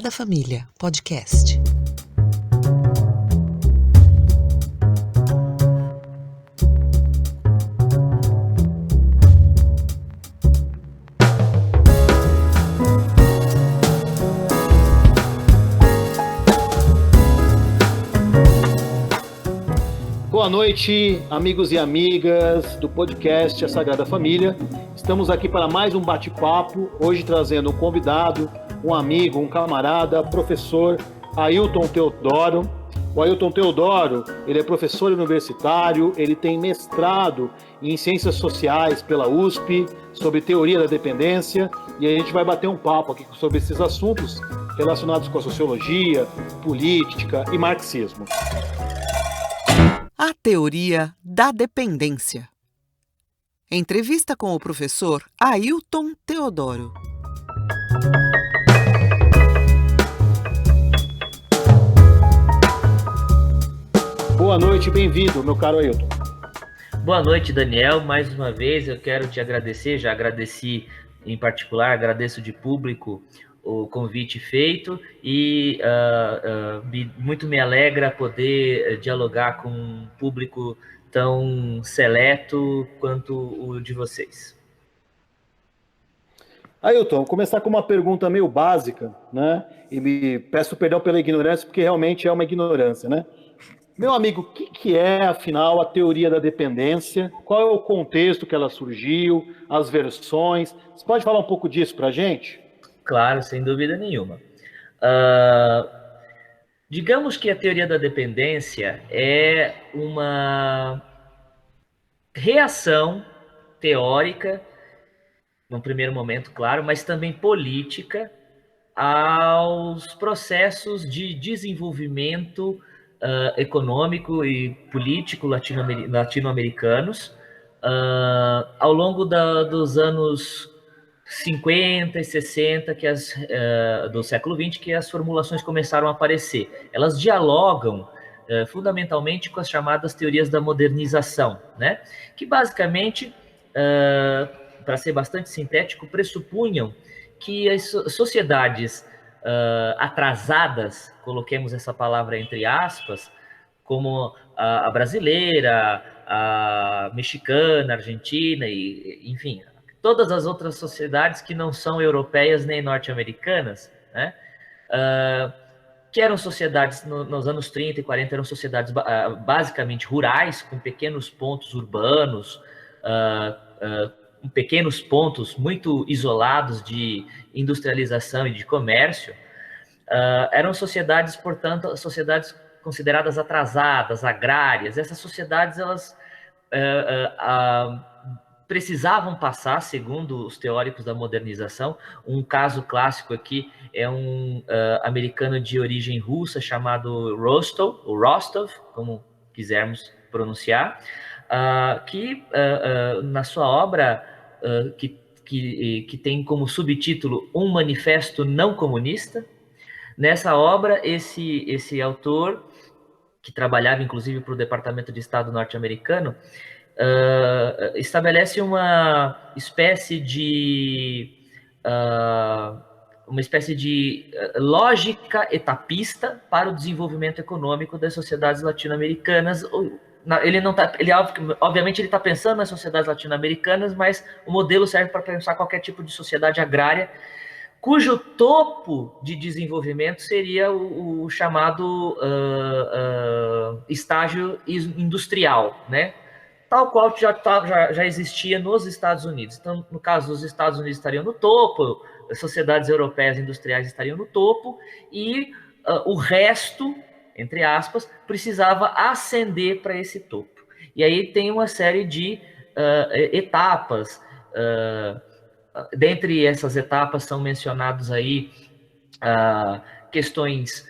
Sagrada Família, podcast. Boa noite, amigos e amigas do podcast A Sagrada Família. Estamos aqui para mais um bate-papo, hoje trazendo um convidado, um amigo, um camarada, professor Ailton Teodoro. O Ailton Teodoro, ele é professor universitário, ele tem mestrado em Ciências Sociais pela USP, sobre teoria da dependência, e a gente vai bater um papo aqui sobre esses assuntos relacionados com a sociologia, política e marxismo. A teoria da dependência. Entrevista com o professor Ailton Teodoro. Boa noite, bem-vindo, meu caro Ailton. Boa noite, Daniel. Mais uma vez eu quero te agradecer, já agradeci em particular, agradeço de público o convite feito e muito me alegra poder dialogar com um público tão seleto quanto o de vocês. Ailton, vou começar com uma pergunta meio básica, né? E me peço perdão pela ignorância, porque realmente é uma ignorância, né? Meu amigo, o que é, afinal, a teoria da dependência? Qual é o contexto que ela surgiu, as versões? Você pode falar um pouco disso para a gente? Claro, sem dúvida nenhuma. Digamos que a teoria da dependência é uma reação teórica, num primeiro momento, claro, mas também política, aos processos de desenvolvimento econômico e político latino-americanos ao longo dos anos 50 e 60 do século XX, que as formulações começaram a aparecer. Elas dialogam fundamentalmente com as chamadas teorias da modernização, né? Que basicamente, para ser bastante sintético, pressupunham que as sociedades atrasadas, coloquemos essa palavra entre aspas, como a brasileira, a mexicana, a argentina, e, enfim, todas as outras sociedades que não são europeias nem norte-americanas, né? Que eram sociedades, nos anos 30 e 40, eram sociedades basicamente rurais, com pequenos pontos urbanos, pequenos pontos muito isolados de industrialização e de comércio. Eram sociedades, portanto, sociedades consideradas atrasadas, agrárias. Essas sociedades, elas precisavam passar, segundo os teóricos da modernização. Um caso clássico aqui é um americano de origem russa chamado Rostov, ou Rostov, como quisermos pronunciar, que na sua obra, que tem como subtítulo Um Manifesto Não Comunista, nessa obra, esse autor, que trabalhava inclusive para o Departamento de Estado norte-americano, estabelece uma espécie de lógica etapista para o desenvolvimento econômico das sociedades latino-americanas. Obviamente ele está pensando nas sociedades latino-americanas, mas o modelo serve para pensar qualquer tipo de sociedade agrária, cujo topo de desenvolvimento seria o chamado estágio industrial, né? Tal qual já existia nos Estados Unidos. Então, no caso, os Estados Unidos estariam no topo, as sociedades europeias industriais estariam no topo, e o resto, entre aspas, precisava ascender para esse topo. E aí tem uma série de etapas. Dentre essas etapas são mencionados aí questões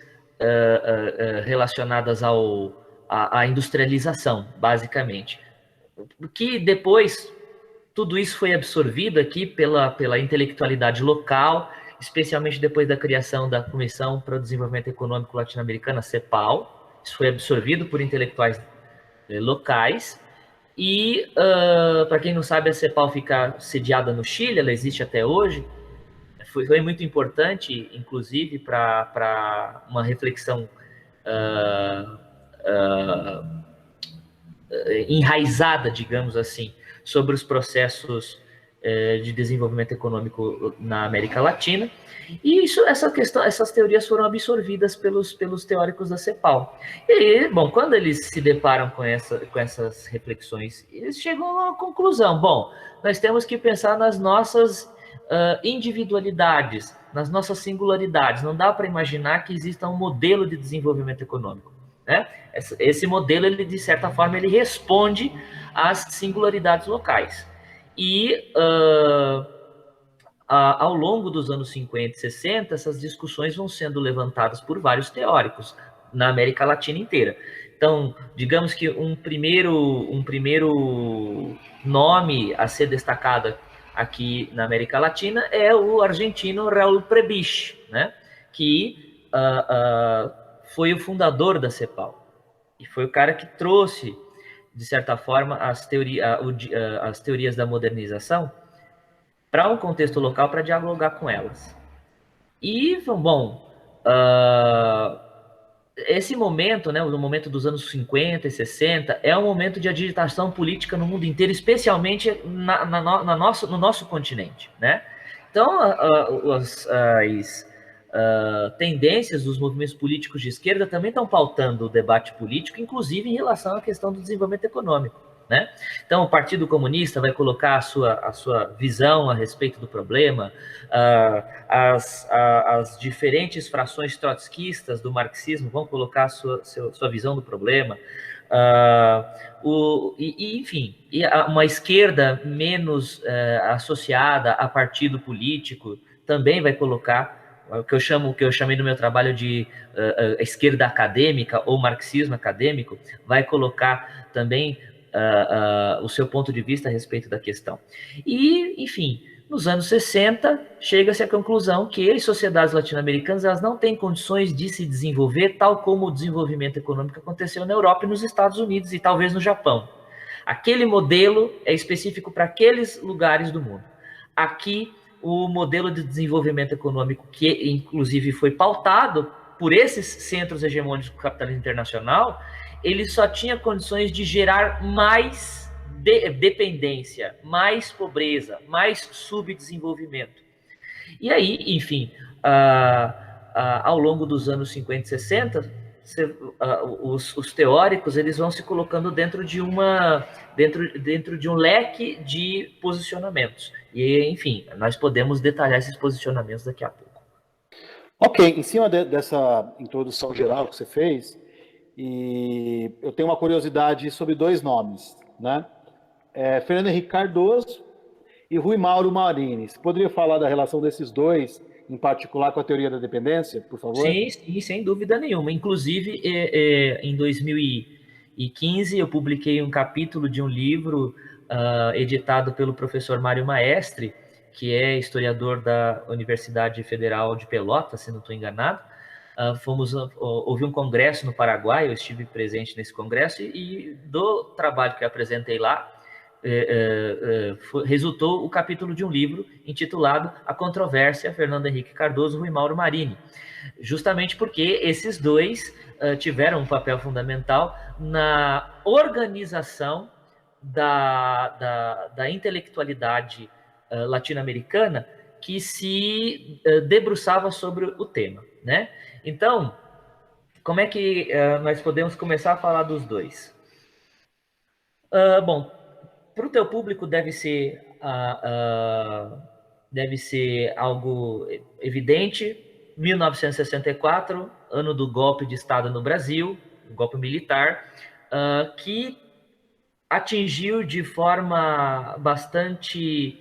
relacionadas à industrialização, basicamente. Que depois tudo isso foi absorvido aqui pela intelectualidade local, especialmente depois da criação da Comissão para o Desenvolvimento Econômico Latino-Americana, CEPAL. Isso foi absorvido por intelectuais locais. E, para quem não sabe, a CEPAL fica sediada no Chile, ela existe até hoje, foi muito importante, inclusive, para uma reflexão enraizada, digamos assim, sobre os processos de desenvolvimento econômico na América Latina. E essas teorias foram absorvidas pelos teóricos da CEPAL. E, bom, quando eles se deparam com essas reflexões, eles chegam a uma conclusão. Bom, nós temos que pensar nas nossas individualidades, nas nossas singularidades. Não dá para imaginar que exista um modelo de desenvolvimento econômico, né? Esse modelo, ele, de certa forma, ele responde às singularidades locais. E ao longo dos anos 50 e 60, essas discussões vão sendo levantadas por vários teóricos na América Latina inteira. Então, digamos que um primeiro nome a ser destacado aqui na América Latina é o argentino Raúl Prebisch, né? Que foi o fundador da CEPAL. E foi o cara que trouxe, de certa forma, as teorias da modernização para um contexto local, para dialogar com elas. E, bom, esse momento, né, o momento dos anos 50 e 60, é um momento de agitação política no mundo inteiro, especialmente no nosso continente, né? Então, as tendências dos movimentos políticos de esquerda também estão pautando o debate político, inclusive em relação à questão do desenvolvimento econômico, né? Então, o Partido Comunista vai colocar a sua visão a respeito do problema, as diferentes frações trotskistas do marxismo vão colocar a sua visão do problema, enfim, uma esquerda menos associada a partido político também vai colocar o que eu chamei no meu trabalho de esquerda acadêmica ou marxismo acadêmico, vai colocar também o seu ponto de vista a respeito da questão. E, enfim, nos anos 60, chega-se à conclusão que as sociedades latino-americanas elas não têm condições de se desenvolver tal como o desenvolvimento econômico aconteceu na Europa e nos Estados Unidos e talvez no Japão. Aquele modelo é específico para aqueles lugares do mundo. Aqui, o modelo de desenvolvimento econômico, que inclusive foi pautado por esses centros hegemônicos do capitalismo internacional, ele só tinha condições de gerar mais dependência, mais pobreza, mais subdesenvolvimento. E aí, enfim, ao longo dos anos 50 e 60, os teóricos eles vão se colocando dentro de um leque de posicionamentos. E, enfim, nós podemos detalhar esses posicionamentos daqui a pouco. Ok, em cima dessa introdução geral que você fez, e eu tenho uma curiosidade sobre dois nomes, né? Fernando Henrique Cardoso e Rui Mauro Marini. Você poderia falar da relação desses dois, em particular com a teoria da dependência, por favor? Sim, sem dúvida nenhuma. Inclusive, em 2015, eu publiquei um capítulo de um livro editado pelo professor Mário Maestre, que é historiador da Universidade Federal de Pelotas, se não estou enganado. Houve um congresso no Paraguai, eu estive presente nesse congresso, e do trabalho que eu apresentei lá, resultou o capítulo de um livro intitulado A Controvérsia Fernando Henrique Cardoso e Rui Mauro Marini, justamente porque esses dois tiveram um papel fundamental na organização da intelectualidade latino-americana que se debruçava sobre o tema, né? Então, como é que nós podemos começar a falar dos dois? Bom, para o teu público deve ser algo evidente. 1964, ano do golpe de Estado no Brasil, golpe militar, que atingiu de forma bastante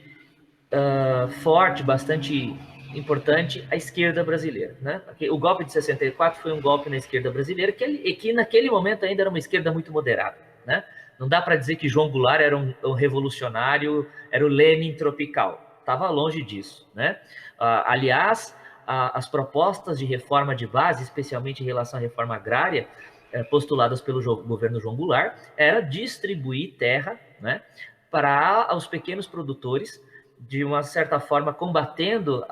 forte, bastante importante a esquerda brasileira, né? O golpe de 64 foi um golpe na esquerda brasileira que naquele momento ainda era uma esquerda muito moderada, né? Não dá para dizer que João Goulart era um revolucionário, era o Lenin tropical. Estava longe disso, né? Aliás, as propostas de reforma de base, especialmente em relação à reforma agrária, postuladas pelo governo João Goulart, era distribuir terra, né, para os pequenos produtores de uma certa forma, combatendo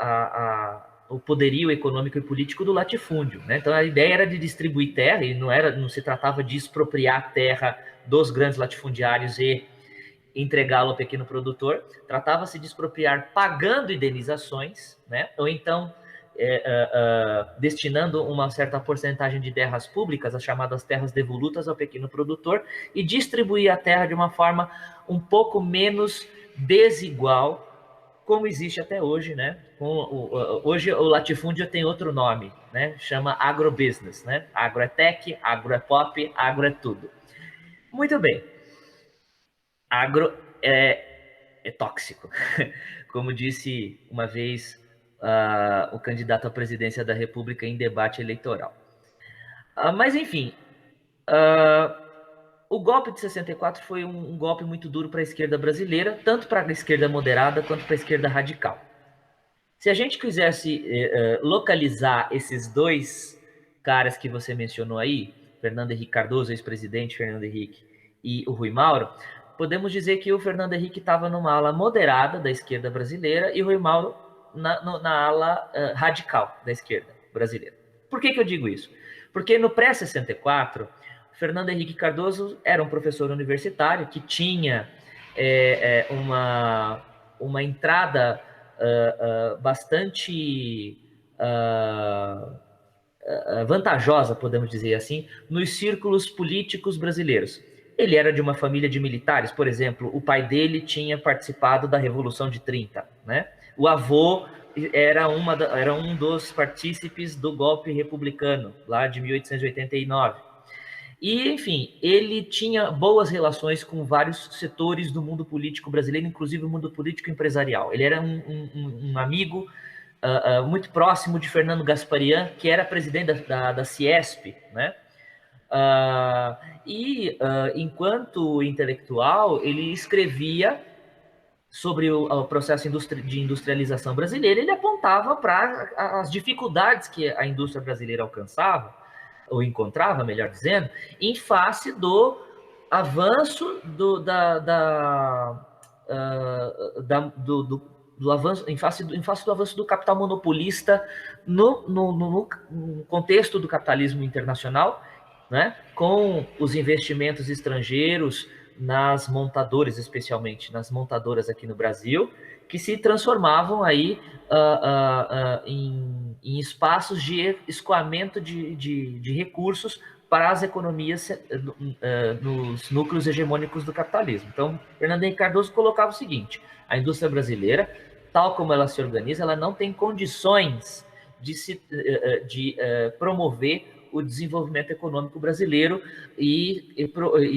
o poderio econômico e político do latifúndio, né? Então, a ideia era de distribuir terra, e não se tratava de expropriar terra dos grandes latifundiários e entregá-lo ao pequeno produtor, tratava-se de expropriar pagando indenizações, né? Ou então destinando uma certa porcentagem de terras públicas, as chamadas terras devolutas, ao pequeno produtor, e distribuir a terra de uma forma um pouco menos desigual, como existe até hoje, né? Hoje o latifúndio tem outro nome, né? Chama agrobusiness, né? Agro é tech, agro é pop, agro é tudo. Muito bem. Agro é tóxico. Como disse uma vez o candidato à presidência da República em debate eleitoral. Mas, enfim, o golpe de 64 foi um golpe muito duro para a esquerda brasileira, tanto para a esquerda moderada quanto para a esquerda radical. Se a gente quisesse localizar esses dois caras que você mencionou aí, Fernando Henrique Cardoso, ex-presidente Fernando Henrique, e o Rui Mauro, podemos dizer que o Fernando Henrique estava numa ala moderada da esquerda brasileira e o Rui Mauro na ala radical da esquerda brasileira. Por que eu digo isso? Porque no pré-64, Fernando Henrique Cardoso era um professor universitário que tinha uma entrada bastante vantajosa, podemos dizer assim, nos círculos políticos brasileiros. Ele era de uma família de militares, por exemplo, o pai dele tinha participado da Revolução de 30, né? O avô era um dos partícipes do golpe republicano, lá de 1889. E, enfim, ele tinha boas relações com vários setores do mundo político brasileiro, inclusive o mundo político empresarial. Ele era um amigo muito próximo de Fernando Gasparian, que era presidente da Ciesp, né? Enquanto intelectual, ele escrevia sobre o processo de industrialização brasileira. Ele apontava para as dificuldades que a indústria brasileira alcançava, ou encontrava, melhor dizendo, em face do avanço do avanço, em face do avanço do capital monopolista no contexto do capitalismo internacional, né, com os investimentos estrangeiros nas montadoras, especialmente nas montadoras aqui no Brasil, que se transformavam aí em espaços de escoamento de recursos para as economias nos núcleos hegemônicos do capitalismo. Então, Fernando Henrique Cardoso colocava o seguinte: a indústria brasileira, tal como ela se organiza, ela não tem condições de promover o desenvolvimento econômico brasileiro e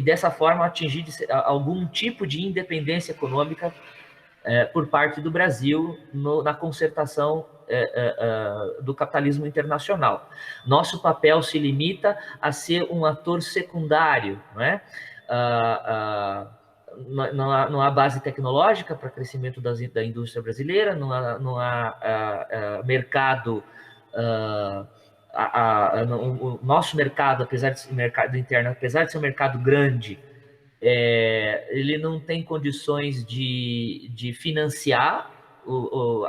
dessa forma atingir algum tipo de independência econômica por parte do Brasil na concertação do capitalismo internacional. Nosso papel se limita a ser um ator secundário, não é? Não há base tecnológica para crescimento da indústria brasileira, não há mercado. O nosso mercado, apesar de ser mercado interno, apesar de ser um mercado grande, ele não tem condições de financiar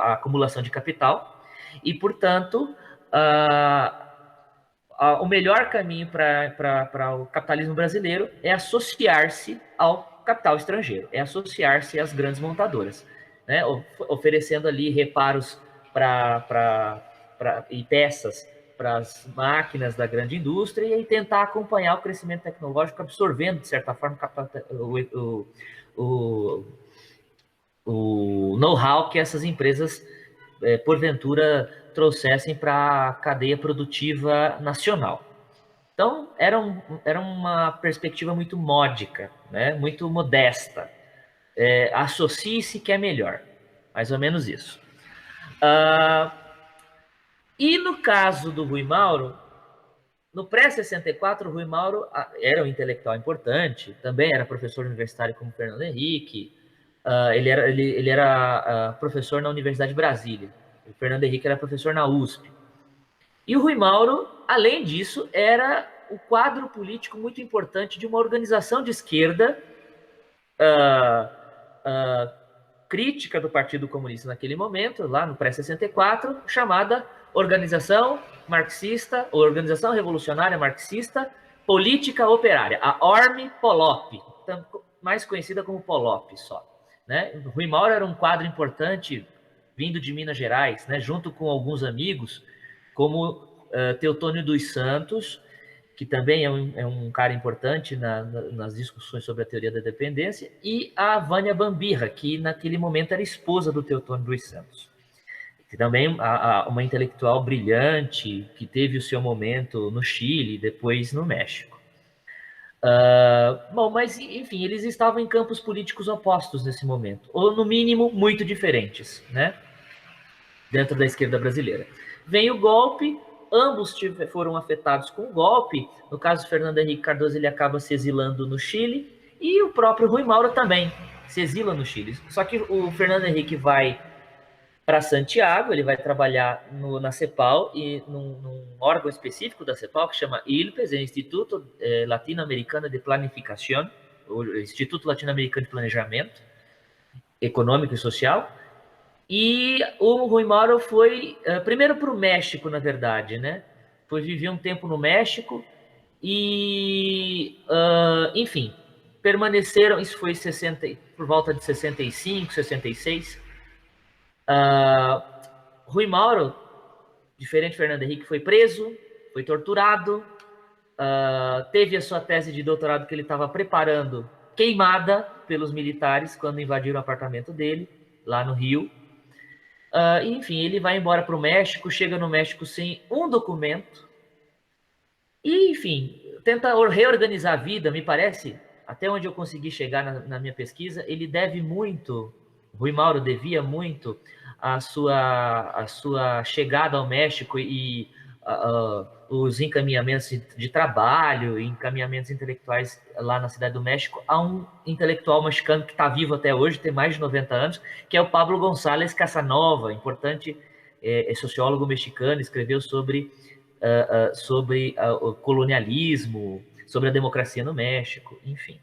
a acumulação de capital e, portanto, o melhor caminho para o capitalismo brasileiro é associar-se ao capital estrangeiro, é associar-se às grandes montadoras, né? Oferecendo ali reparos e peças para as máquinas da grande indústria e tentar acompanhar o crescimento tecnológico, absorvendo, de certa forma, o know-how que essas empresas, porventura, trouxessem para a cadeia produtiva nacional. Então, era uma perspectiva muito módica, né? Muito modesta. Associe-se que é melhor. Mais ou menos isso. E no caso do Rui Mauro, no pré-64, o Rui Mauro era um intelectual importante, também era professor universitário como Fernando Henrique, ele era professor na Universidade de Brasília, o Fernando Henrique era professor na USP. E o Rui Mauro, além disso, era o quadro político muito importante de uma organização de esquerda crítica do Partido Comunista naquele momento, lá no pré-64, chamada Organização Marxista, ou Organização Revolucionária Marxista Política Operária, a ORM-POLOP, mais conhecida como POLOP só. Né? Rui Mauro era um quadro importante vindo de Minas Gerais, né? Junto com alguns amigos, como Teotônio dos Santos, que também é um cara importante nas discussões sobre a teoria da dependência, e a Vânia Bambirra, que naquele momento era esposa do Teotônio dos Santos. Que também uma intelectual brilhante, que teve o seu momento no Chile, depois no México. Bom, mas enfim, eles estavam em campos políticos opostos nesse momento, ou no mínimo muito diferentes, né? Dentro da esquerda brasileira. Vem o golpe, ambos foram afetados com o golpe. No caso, Fernando Henrique Cardoso, ele acaba se exilando no Chile, e o próprio Rui Mauro também se exila no Chile. Só que o Fernando Henrique vai para Santiago, ele vai trabalhar na CEPAL, e num órgão específico da CEPAL, que chama ILPES, é Instituto Latino-Americano de Planificação, o Instituto Latino-Americano de Planejamento Econômico e Social. E o Rui Mauro foi primeiro para o México, na verdade, né? Foi viver um tempo no México e, enfim, permaneceram, isso foi por volta de 65, 66. Rui Mauro, diferente de Fernando Henrique, foi preso, foi torturado, teve a sua tese de doutorado que ele estava preparando queimada pelos militares quando invadiram o apartamento dele, lá no Rio. Enfim, ele vai embora para o México, chega no México sem um documento e, enfim, tenta reorganizar a vida. Me parece, até onde eu consegui chegar na minha pesquisa, ele deve muito, Rui Mauro devia muito a sua chegada ao México e os encaminhamentos de trabalho, encaminhamentos intelectuais lá na Cidade do México, a um intelectual mexicano que está vivo até hoje, tem mais de 90 anos, que é o Pablo González Casanova, importante sociólogo mexicano, escreveu sobre o colonialismo, sobre a democracia no México, enfim.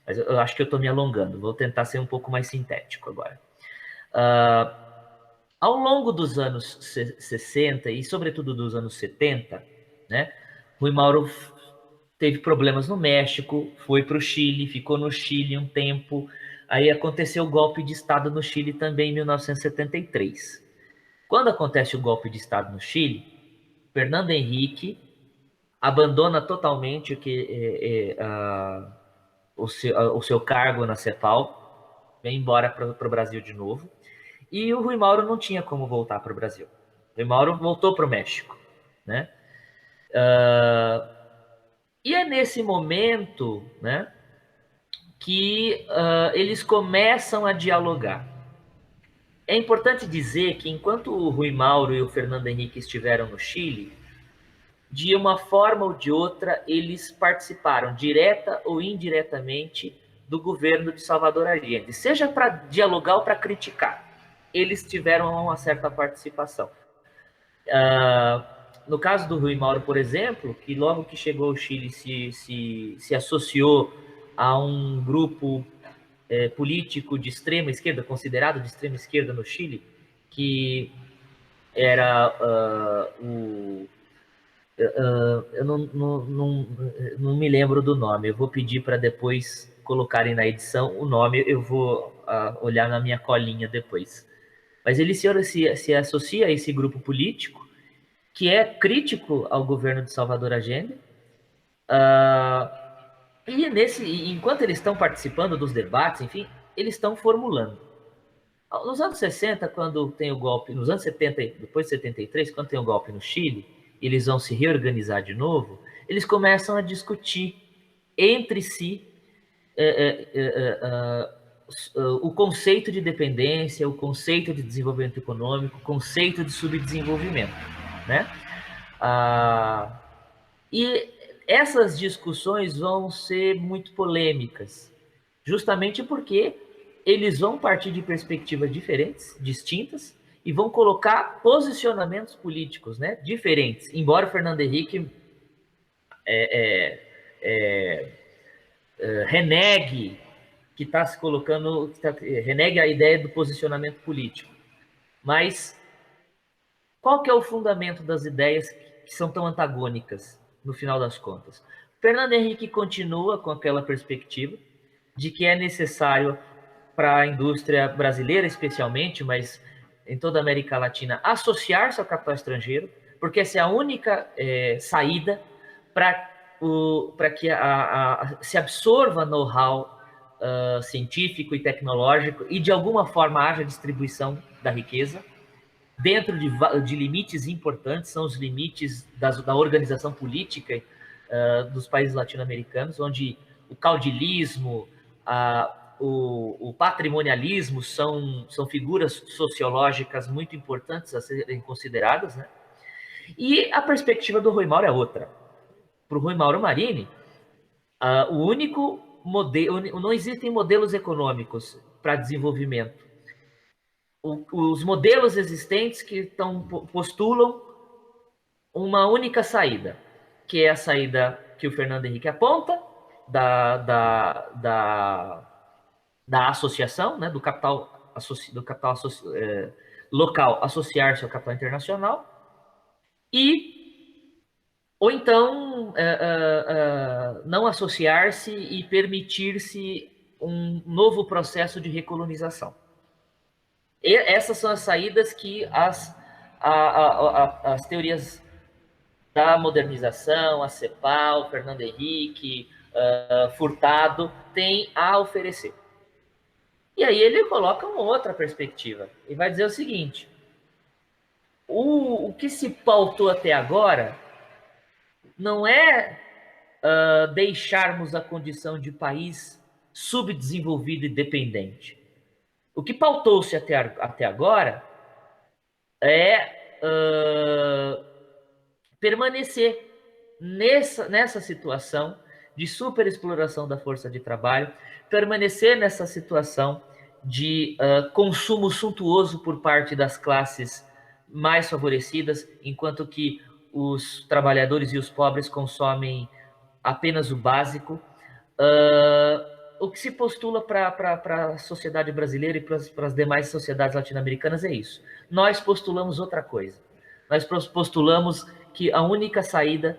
Mas eu acho que eu estou me alongando, vou tentar ser um pouco mais sintético agora. Ao longo dos anos 60 e, sobretudo, dos anos 70, né, Rui Mauro teve problemas no México, foi para o Chile, ficou no Chile um tempo, aí aconteceu o golpe de Estado no Chile também em 1973. Quando acontece o golpe de Estado no Chile, Fernando Henrique abandona totalmente o seu cargo na CEPAL, vem embora para o Brasil de novo, e o Rui Mauro não tinha como voltar para o Brasil. O Rui Mauro voltou para o México, né? E é nesse momento, né, que eles começam a dialogar. É importante dizer que enquanto o Rui Mauro e o Fernando Henrique estiveram no Chile, de uma forma ou de outra, eles participaram, direta ou indiretamente, do governo de Salvador Allende, seja para dialogar ou para criticar. Eles tiveram uma certa participação. No caso do Rui Mauro, por exemplo, que logo que chegou ao Chile se associou a um grupo político de extrema esquerda, considerado de extrema esquerda no Chile, que era eu não me lembro do nome, eu vou pedir para depois colocarem na edição o nome, eu vou olhar na minha colinha depois. Mas ele se associa a esse grupo político que é crítico ao governo de Salvador Allende, e enquanto eles estão participando dos debates, enfim, eles estão formulando. Nos anos 60, quando tem o golpe, nos anos 70, depois de 73, quando tem o golpe no Chile, eles vão se reorganizar de novo, eles começam a discutir entre si o conceito de dependência, o conceito de desenvolvimento econômico, o conceito de subdesenvolvimento, né? E essas discussões vão ser muito polêmicas, justamente porque eles vão partir de perspectivas diferentes, distintas, e vão colocar posicionamentos políticos, né, diferentes. Embora o Fernando Henrique renegue que está se colocando, renega a ideia do posicionamento político. Mas qual que é o fundamento das ideias que são tão antagônicas, no final das contas? Fernando Henrique continua com aquela perspectiva de que é necessário para a indústria brasileira, especialmente, mas em toda a América Latina, associar-se ao capital estrangeiro, porque essa é a única saída para que se absorva know-how científico e tecnológico e, de alguma forma, haja distribuição da riqueza dentro de limites importantes, são os limites da organização política dos países latino-americanos, onde o caudilismo, o patrimonialismo são figuras sociológicas muito importantes a serem consideradas, né? E a perspectiva do Rui Mauro é outra. Para o Rui Mauro Marini, o único modelo, não existem modelos econômicos para desenvolvimento. Os modelos existentes que postulam uma única saída, que é a saída que o Fernando Henrique aponta, da associação, né, do capital local associar-se ao capital internacional, ou então não associar-se e permitir-se um novo processo de recolonização. E essas são as saídas que as teorias da modernização, a CEPAL, Fernando Henrique, Furtado, têm a oferecer. E aí ele coloca uma outra perspectiva e vai dizer o seguinte: o que se pautou até agora não é deixarmos a condição de país subdesenvolvido e dependente. O que pautou-se até agora é permanecer nessa situação de superexploração da força de trabalho, permanecer nessa situação de consumo suntuoso por parte das classes mais favorecidas, enquanto que os trabalhadores e os pobres consomem apenas o básico. O que se postula para a sociedade brasileira e para as demais sociedades latino-americanas é isso. Nós postulamos outra coisa. Nós postulamos que a única saída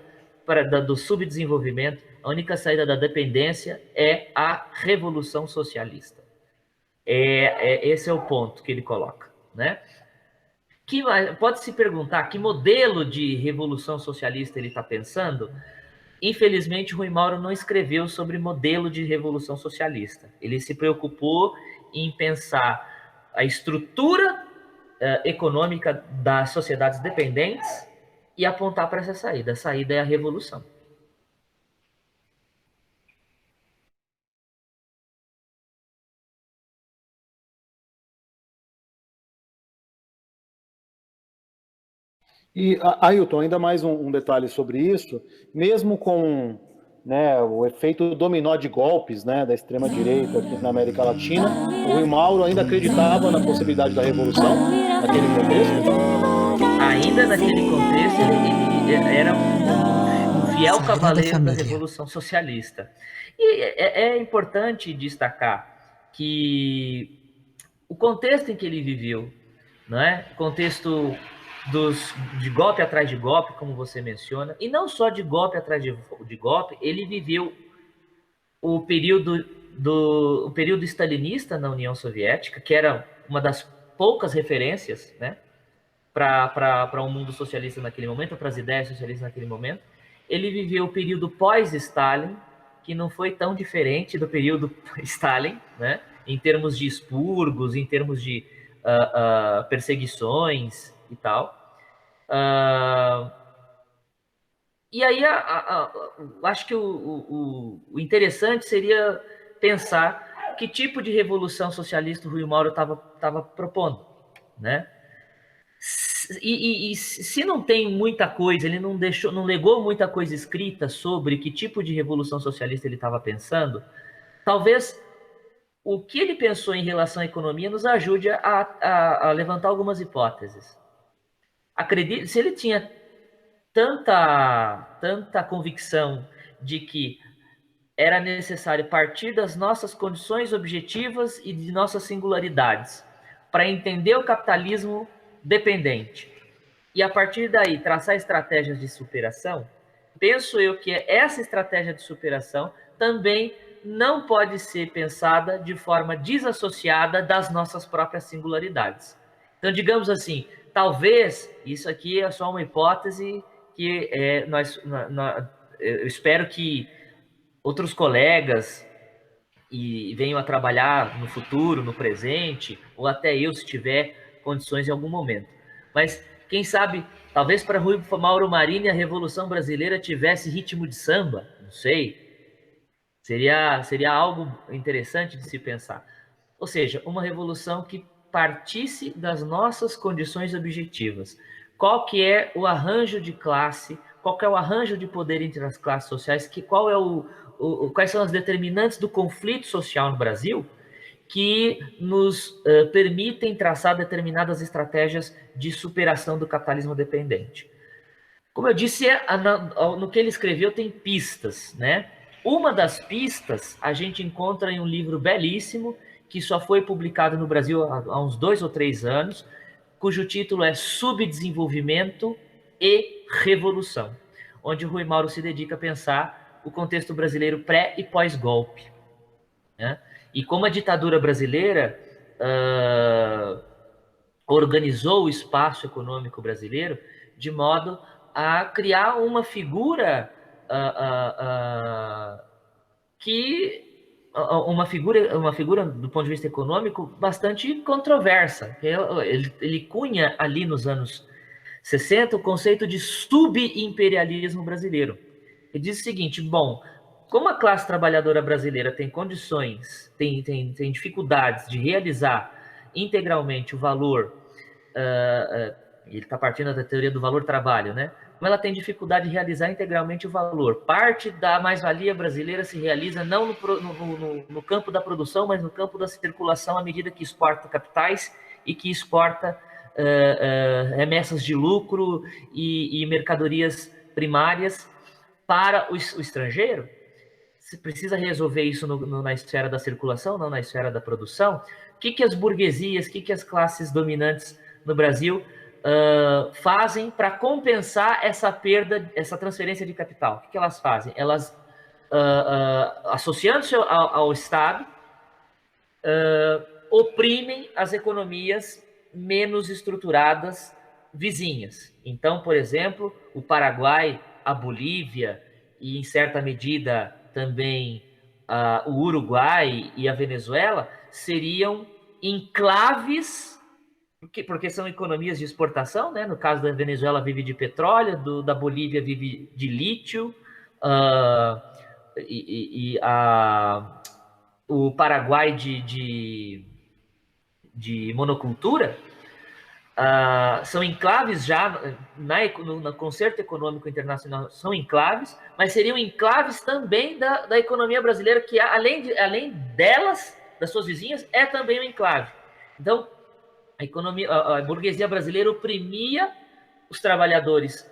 do subdesenvolvimento, a única saída da dependência é a revolução socialista. Esse é o ponto que ele coloca, né? Pode-se perguntar que modelo de revolução socialista ele está pensando. Infelizmente, Rui Mauro não escreveu sobre modelo de revolução socialista. Ele se preocupou em pensar a estrutura econômica das sociedades dependentes e apontar para essa saída. A saída é a revolução. E, Ailton, ainda mais um detalhe sobre isso, mesmo com, né, o efeito dominó de golpes, né, da extrema-direita aqui na América Latina, o Rui Mauro ainda acreditava na possibilidade da revolução naquele contexto? Ainda naquele contexto, ele era um fiel cavaleiro da Revolução Socialista. E é importante destacar que o contexto em que ele viveu, não é? O contexto de golpe atrás de golpe, como você menciona, e não só de golpe atrás de golpe, ele viveu o período stalinista na União Soviética, que era uma das poucas referências, né, para um mundo socialista naquele momento, para as ideias socialistas naquele momento. Ele viveu o período pós-Stalin, que não foi tão diferente do período Stalin, né, em termos de expurgos, em termos de perseguições e tal. E aí, acho que o interessante seria pensar que tipo de revolução socialista o Rui Mauro estava propondo, né? E se não tem muita coisa, ele não legou muita coisa escrita sobre que tipo de revolução socialista ele estava pensando, talvez o que ele pensou em relação à economia nos ajude a levantar algumas hipóteses. Acredito, se ele tinha tanta convicção de que era necessário partir das nossas condições objetivas e de nossas singularidades para entender o capitalismo dependente. E a partir daí traçar estratégias de superação. Penso eu que essa estratégia de superação também não pode ser pensada de forma desassociada das nossas próprias singularidades. Então, digamos assim, talvez, isso aqui é só uma hipótese que eu espero que outros colegas venham a trabalhar no futuro, no presente, ou até eu, se tiver condições em algum momento. Mas, quem sabe, talvez para Rui Mauro Marini a Revolução Brasileira tivesse ritmo de samba, não sei. Seria algo interessante de se pensar. Ou seja, uma revolução que partisse das nossas condições objetivas. Qual que é o arranjo de classe, qual que é o arranjo de poder entre as classes sociais, quais são as determinantes do conflito social no Brasil que nos permitem traçar determinadas estratégias de superação do capitalismo dependente. Como eu disse, no que ele escreveu tem pistas, né? Uma das pistas a gente encontra em um livro belíssimo que só foi publicado no Brasil há uns 2 ou 3 anos, cujo título é Subdesenvolvimento e Revolução, onde o Rui Mauro se dedica a pensar o contexto brasileiro pré e pós-golpe, né? E como a ditadura brasileira organizou o espaço econômico brasileiro de modo a criar uma figura uma figura do ponto de vista econômico bastante controversa. Ele cunha ali nos anos 60 o conceito de subimperialismo brasileiro. Ele diz o seguinte: bom, como a classe trabalhadora brasileira tem condições, tem dificuldades de realizar integralmente o valor, ele está partindo da teoria do valor-trabalho, né? Como ela tem dificuldade de realizar integralmente o valor, parte da mais-valia brasileira se realiza não no campo da produção, mas no campo da circulação, à medida que exporta capitais e que exporta remessas de lucro e mercadorias primárias para o estrangeiro. Se precisa resolver isso na esfera da circulação, não na esfera da produção. O que as burguesias, o que as classes dominantes no Brasil fazem para compensar essa perda, essa transferência de capital? O que elas fazem? Elas, associando-se ao Estado, oprimem as economias menos estruturadas vizinhas. Então, por exemplo, o Paraguai, a Bolívia e, em certa medida, também o Uruguai e a Venezuela seriam enclaves, porque são economias de exportação, né? No caso da Venezuela vive de petróleo, da Bolívia vive de lítio, o Paraguai de monocultura. São enclaves já no concerto econômico internacional, são enclaves, mas seriam enclaves também da economia brasileira, que além delas, das suas vizinhas, é também um enclave. Então, a burguesia brasileira oprimia os trabalhadores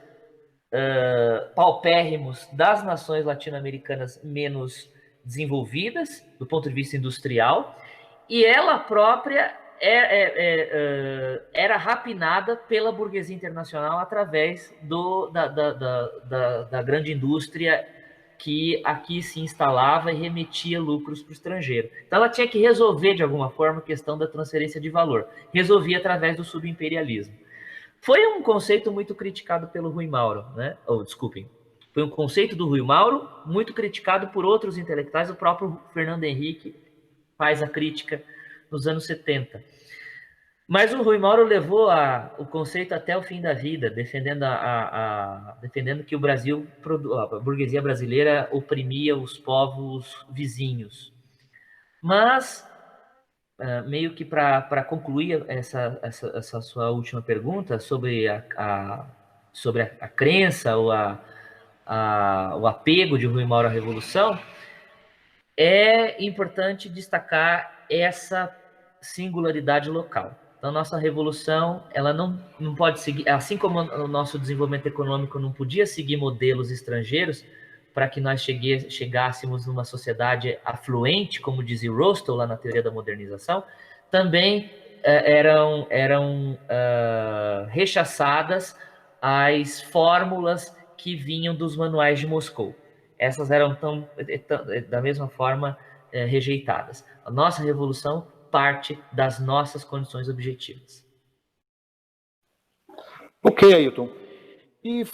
paupérrimos das nações latino-americanas menos desenvolvidas, do ponto de vista industrial, e ela própria era rapinada pela burguesia internacional através da grande indústria que aqui se instalava e remetia lucros para o estrangeiro. Então ela tinha que resolver de alguma forma a questão da transferência de valor. Resolvia através do subimperialismo. Foi um conceito muito criticado pelo Rui Mauro, né? Foi um conceito do Rui Mauro muito criticado por outros intelectuais. O próprio Fernando Henrique faz a crítica nos anos 70. Mas o Rui Mauro levou o conceito até o fim da vida, defendendo que o Brasil, a burguesia brasileira, oprimia os povos vizinhos. Mas, meio que para concluir essa sua última pergunta sobre a crença ou o apego de Rui Mauro à Revolução, é importante destacar essa singularidade local. Então, nossa revolução, ela não pode seguir, assim como o nosso desenvolvimento econômico não podia seguir modelos estrangeiros, para que nós chegássemos numa sociedade afluente, como dizia Rostow lá na teoria da modernização, também eram rechaçadas as fórmulas que vinham dos manuais de Moscou. Essas eram da mesma forma rejeitadas. A nossa revolução parte das nossas condições objetivas. Ok, Ailton. E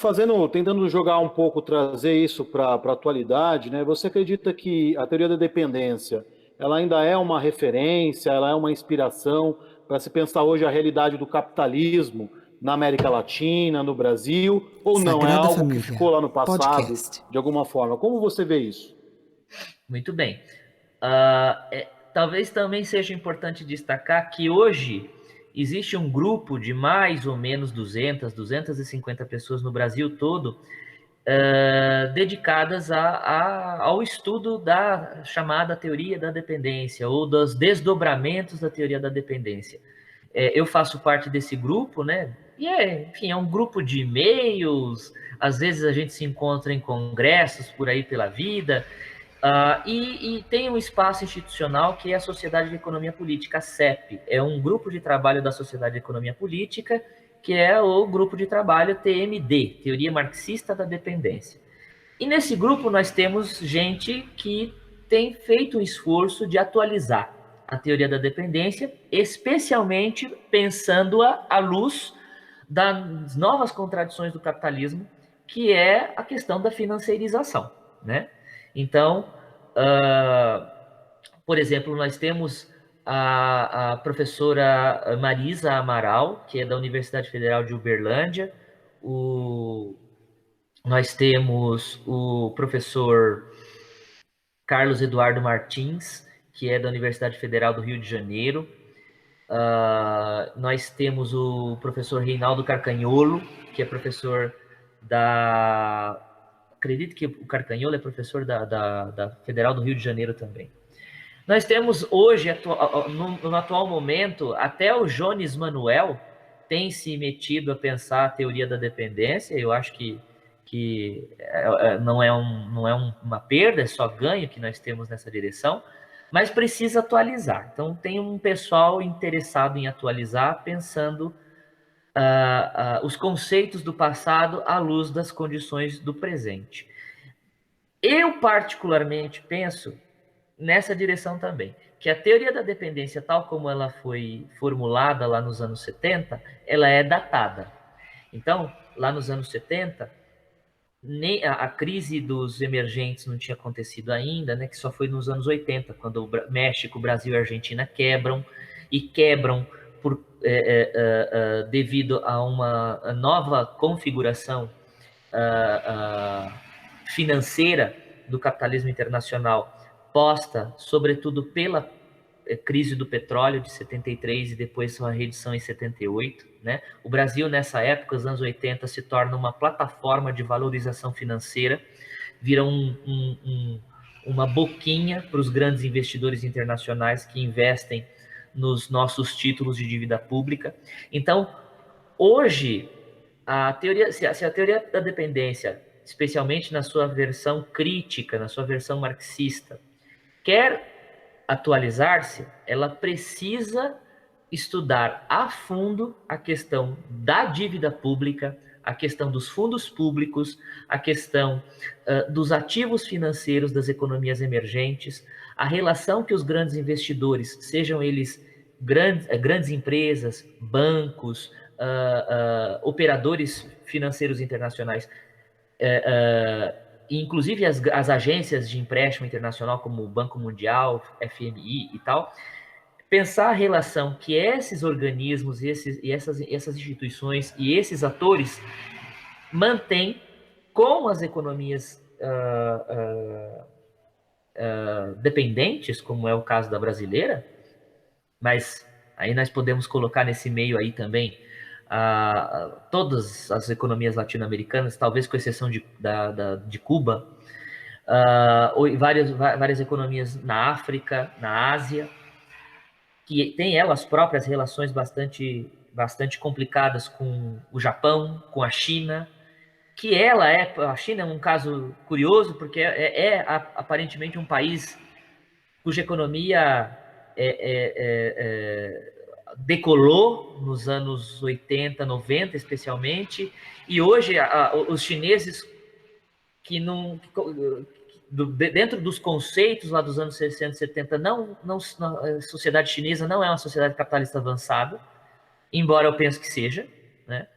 tentando jogar um pouco, trazer isso para a atualidade, né? Você acredita que a teoria da dependência, ela ainda é uma referência, ela é uma inspiração para se pensar hoje a realidade do capitalismo na América Latina, no Brasil, ou não? Sagrada É algo Família, que ficou lá no passado, podcast. de alguma forma? Como você vê isso? Muito bem. Talvez também seja importante destacar que hoje existe um grupo de mais ou menos 250 pessoas no Brasil todo dedicadas ao estudo da chamada teoria da dependência ou dos desdobramentos da teoria da dependência. Eu faço parte desse grupo, né? E enfim, é um grupo de e-mails, às vezes a gente se encontra em congressos por aí pela vida, e tem um espaço institucional que é a Sociedade de Economia Política, a CEP. É um grupo de trabalho da Sociedade de Economia Política, que é o grupo de trabalho TMD, Teoria Marxista da Dependência. E nesse grupo nós temos gente que tem feito um esforço de atualizar a teoria da dependência, especialmente pensando-a à luz das novas contradições do capitalismo, que é a questão da financiarização, né? Então, por exemplo, nós temos a professora Marisa Amaral, que é da Universidade Federal de Uberlândia, nós temos o professor Carlos Eduardo Martins, que é da Universidade Federal do Rio de Janeiro. Nós temos o professor Reinaldo Carcagnolo, que é professor da... Acredito que o Carcagnolo é professor da Federal do Rio de Janeiro também. Nós temos hoje, no atual momento, até o Jones Manuel tem se metido a pensar a teoria da dependência. Eu acho que não é uma perda, é só ganho que nós temos nessa direção, mas precisa atualizar. Então, tem um pessoal interessado em atualizar, pensando os conceitos do passado à luz das condições do presente. Eu, particularmente, penso nessa direção também, que a teoria da dependência, tal como ela foi formulada lá nos anos 70, ela é datada. Então, lá nos anos 70, nem a crise dos emergentes não tinha acontecido ainda, né, que só foi nos anos 80, quando o México, Brasil e Argentina quebram devido a uma nova configuração financeira do capitalismo internacional, posta, sobretudo, pela crise do petróleo de 73 e depois sua redução em 78. Né? O Brasil, nessa época, os anos 80, se torna uma plataforma de valorização financeira, vira uma boquinha para os grandes investidores internacionais que investem nos nossos títulos de dívida pública. Então, hoje, se a teoria da dependência, especialmente na sua versão crítica, na sua versão marxista, quer atualizar-se, ela precisa estudar a fundo a questão da dívida pública, a questão dos fundos públicos, a questão dos ativos financeiros das economias emergentes, a relação que os grandes investidores, sejam eles grandes empresas, bancos, operadores financeiros internacionais, inclusive as agências de empréstimo internacional, como o Banco Mundial, FMI e tal, pensar a relação que esses organismos e essas instituições e esses atores mantêm com as economias dependentes, como é o caso da brasileira, mas aí nós podemos colocar nesse meio aí também todas as economias latino-americanas, talvez com exceção de Cuba, ou várias economias na África, na Ásia, que têm elas próprias relações bastante complicadas com o Japão, com a China, que a China é um caso curioso, porque aparentemente um país cuja economia decolou nos anos 80, 90, especialmente, e hoje os chineses dentro dos conceitos lá dos anos 60, 70, a sociedade chinesa não é uma sociedade capitalista avançada, embora eu pense que seja, né?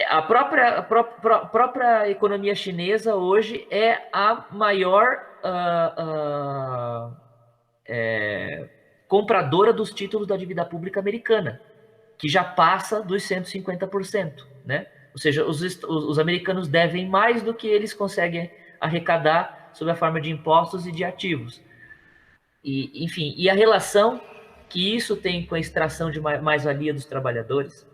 A própria economia chinesa hoje é a maior compradora dos títulos da dívida pública americana, que já passa dos 150%, né? Ou seja, os americanos devem mais do que eles conseguem arrecadar sob a forma de impostos e de ativos. Enfim, e a relação que isso tem com a extração de mais-valia dos trabalhadores,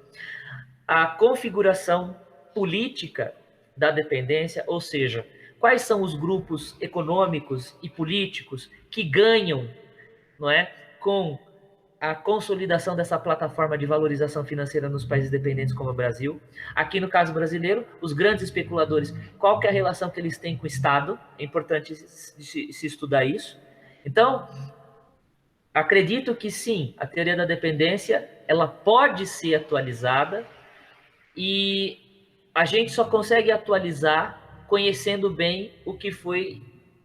a configuração política da dependência, ou seja, quais são os grupos econômicos e políticos que ganham, não é, com a consolidação dessa plataforma de valorização financeira nos países dependentes como o Brasil. Aqui no caso brasileiro, os grandes especuladores, qual que é a relação que eles têm com o Estado? É importante se estudar isso. Então, acredito que sim, a teoria da dependência, ela pode ser atualizada, e a gente só consegue atualizar conhecendo bem o que foi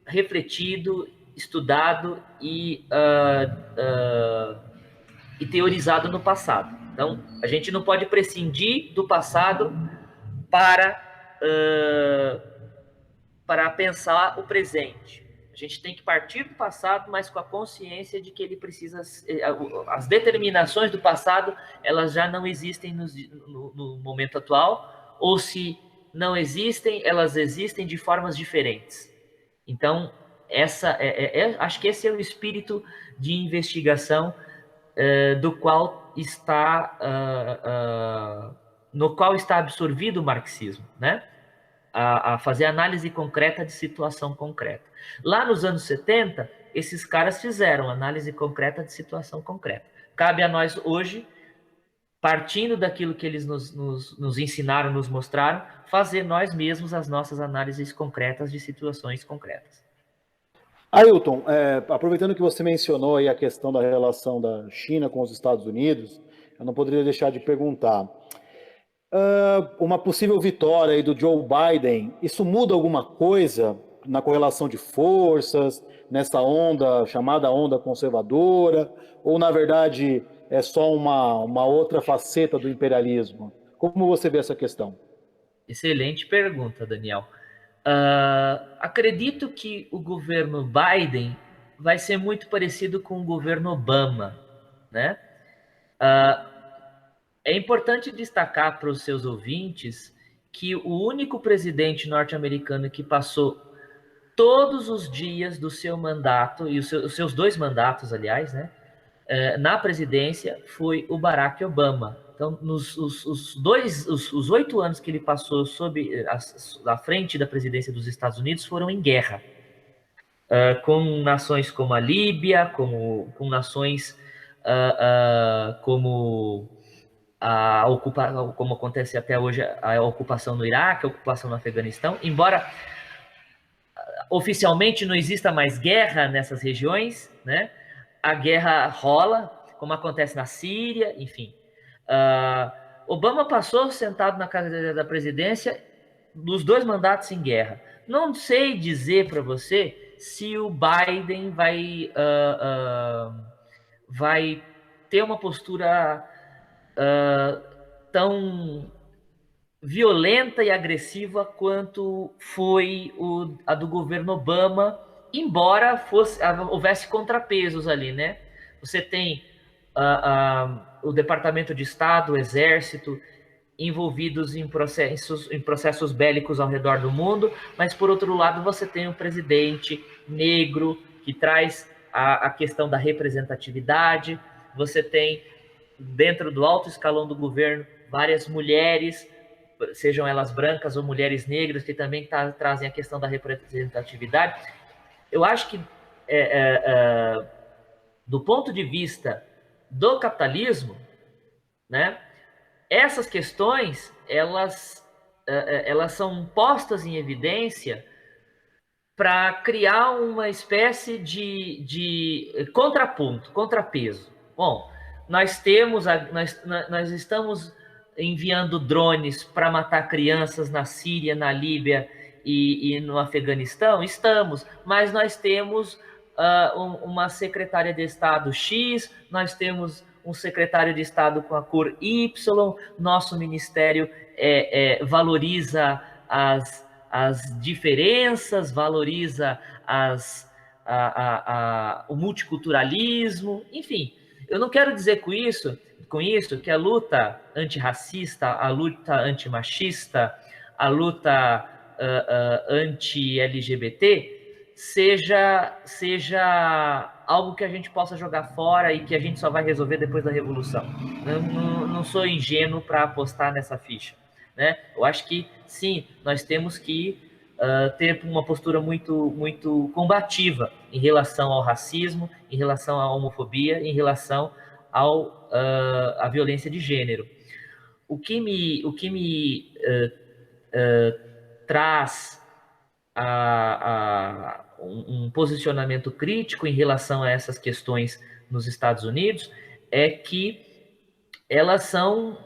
refletido, estudado e teorizado no passado. Então, a gente não pode prescindir do passado para pensar o presente. A gente tem que partir do passado, mas com a consciência de que ele precisa... As determinações do passado, elas já não existem no momento atual, ou se não existem, elas existem de formas diferentes. Então, acho que esse é o espírito de investigação no qual está absorvido o marxismo, né? A fazer análise concreta de situação concreta. Lá nos anos 70, esses caras fizeram análise concreta de situação concreta. Cabe a nós hoje, partindo daquilo que eles nos ensinaram, nos mostraram, fazer nós mesmos as nossas análises concretas de situações concretas. Ailton, aproveitando que você mencionou aí a questão da relação da China com os Estados Unidos, eu não poderia deixar de perguntar. Uma possível vitória aí do Joe Biden, isso muda alguma coisa na correlação de forças, nessa chamada onda conservadora, ou na verdade é só uma outra faceta do imperialismo? Como você vê essa questão? Excelente pergunta, Daniel. Acredito que o governo Biden vai ser muito parecido com o governo Obama, né? É importante destacar para os seus ouvintes que o único presidente norte-americano que passou todos os dias do seu mandato, e os seus 2 mandatos, aliás, né, na presidência, foi o Barack Obama. Então, os 8 anos que ele passou à frente da presidência dos Estados Unidos foram em guerra, com nações como a Líbia, com nações como como acontece até hoje, a ocupação no Iraque, a ocupação no Afeganistão. Embora oficialmente não exista mais guerra nessas regiões, né? A guerra rola, como acontece na Síria, enfim. Obama passou sentado na casa da presidência dos 2 mandatos em guerra. Não sei dizer para você se o Biden vai ter uma postura tão violenta e agressiva quanto foi a do governo Obama, embora houvesse contrapesos ali, né? Você tem o Departamento de Estado, o Exército, envolvidos em processos bélicos ao redor do mundo, mas, por outro lado, você tem um presidente negro que traz a questão da representatividade, você tem, dentro do alto escalão do governo, várias mulheres, sejam elas brancas ou mulheres negras, que também trazem a questão da representatividade. Eu acho que, do ponto de vista do capitalismo, né, essas questões, elas elas são postas em evidência para criar uma espécie de contraponto, contrapeso. Bom, nós estamos enviando drones para matar crianças na Síria, na Líbia e no Afeganistão? Estamos, mas nós temos uma secretária de Estado X, nós temos um secretário de Estado com a cor Y, nosso ministério valoriza as diferenças, valoriza o multiculturalismo, enfim. Eu não quero dizer com isso que a luta antirracista, a luta antimachista, a luta anti-LGBT seja algo que a gente possa jogar fora e que a gente só vai resolver depois da Revolução. Eu não sou ingênuo para apostar nessa ficha, né? Eu acho que, sim, nós temos que ter uma postura muito, muito combativa em relação ao racismo, em relação à homofobia, em relação à violência de gênero. O que me traz um posicionamento crítico em relação a essas questões nos Estados Unidos é que elas são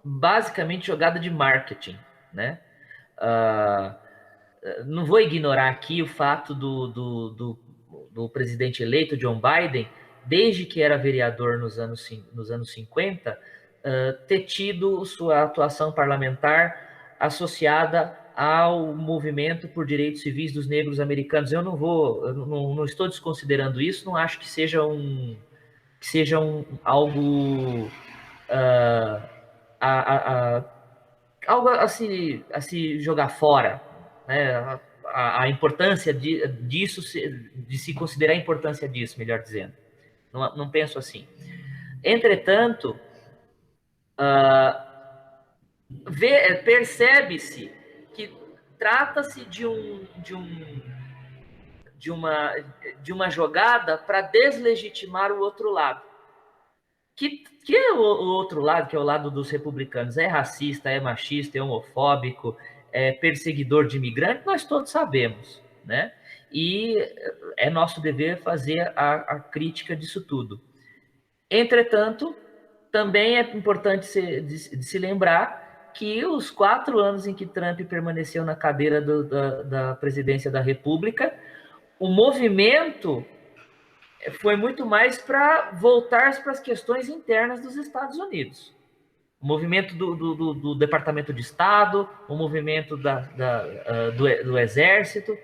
basicamente jogada de marketing, né? Não vou ignorar aqui o fato do presidente eleito, John Biden, desde que era vereador nos anos 50, ter tido sua atuação parlamentar associada ao movimento por direitos civis dos negros americanos. Eu não estou desconsiderando isso, não acho que seja algo algo a se jogar fora, né? A importância disso, de se considerar a importância disso, melhor dizendo. Não penso assim. Entretanto, percebe-se que trata-se de uma jogada para deslegitimar o outro lado. Que é o outro lado, que é o lado dos republicanos, é racista, é machista, é homofóbico, é perseguidor de imigrantes, nós todos sabemos, né? E é nosso dever fazer a crítica disso tudo. Entretanto, também é importante de se lembrar que os 4 anos em que Trump permaneceu na cadeira da presidência da República, o movimento foi muito mais para voltar para as questões internas dos Estados Unidos. O movimento do Departamento de Estado, o movimento do Exército.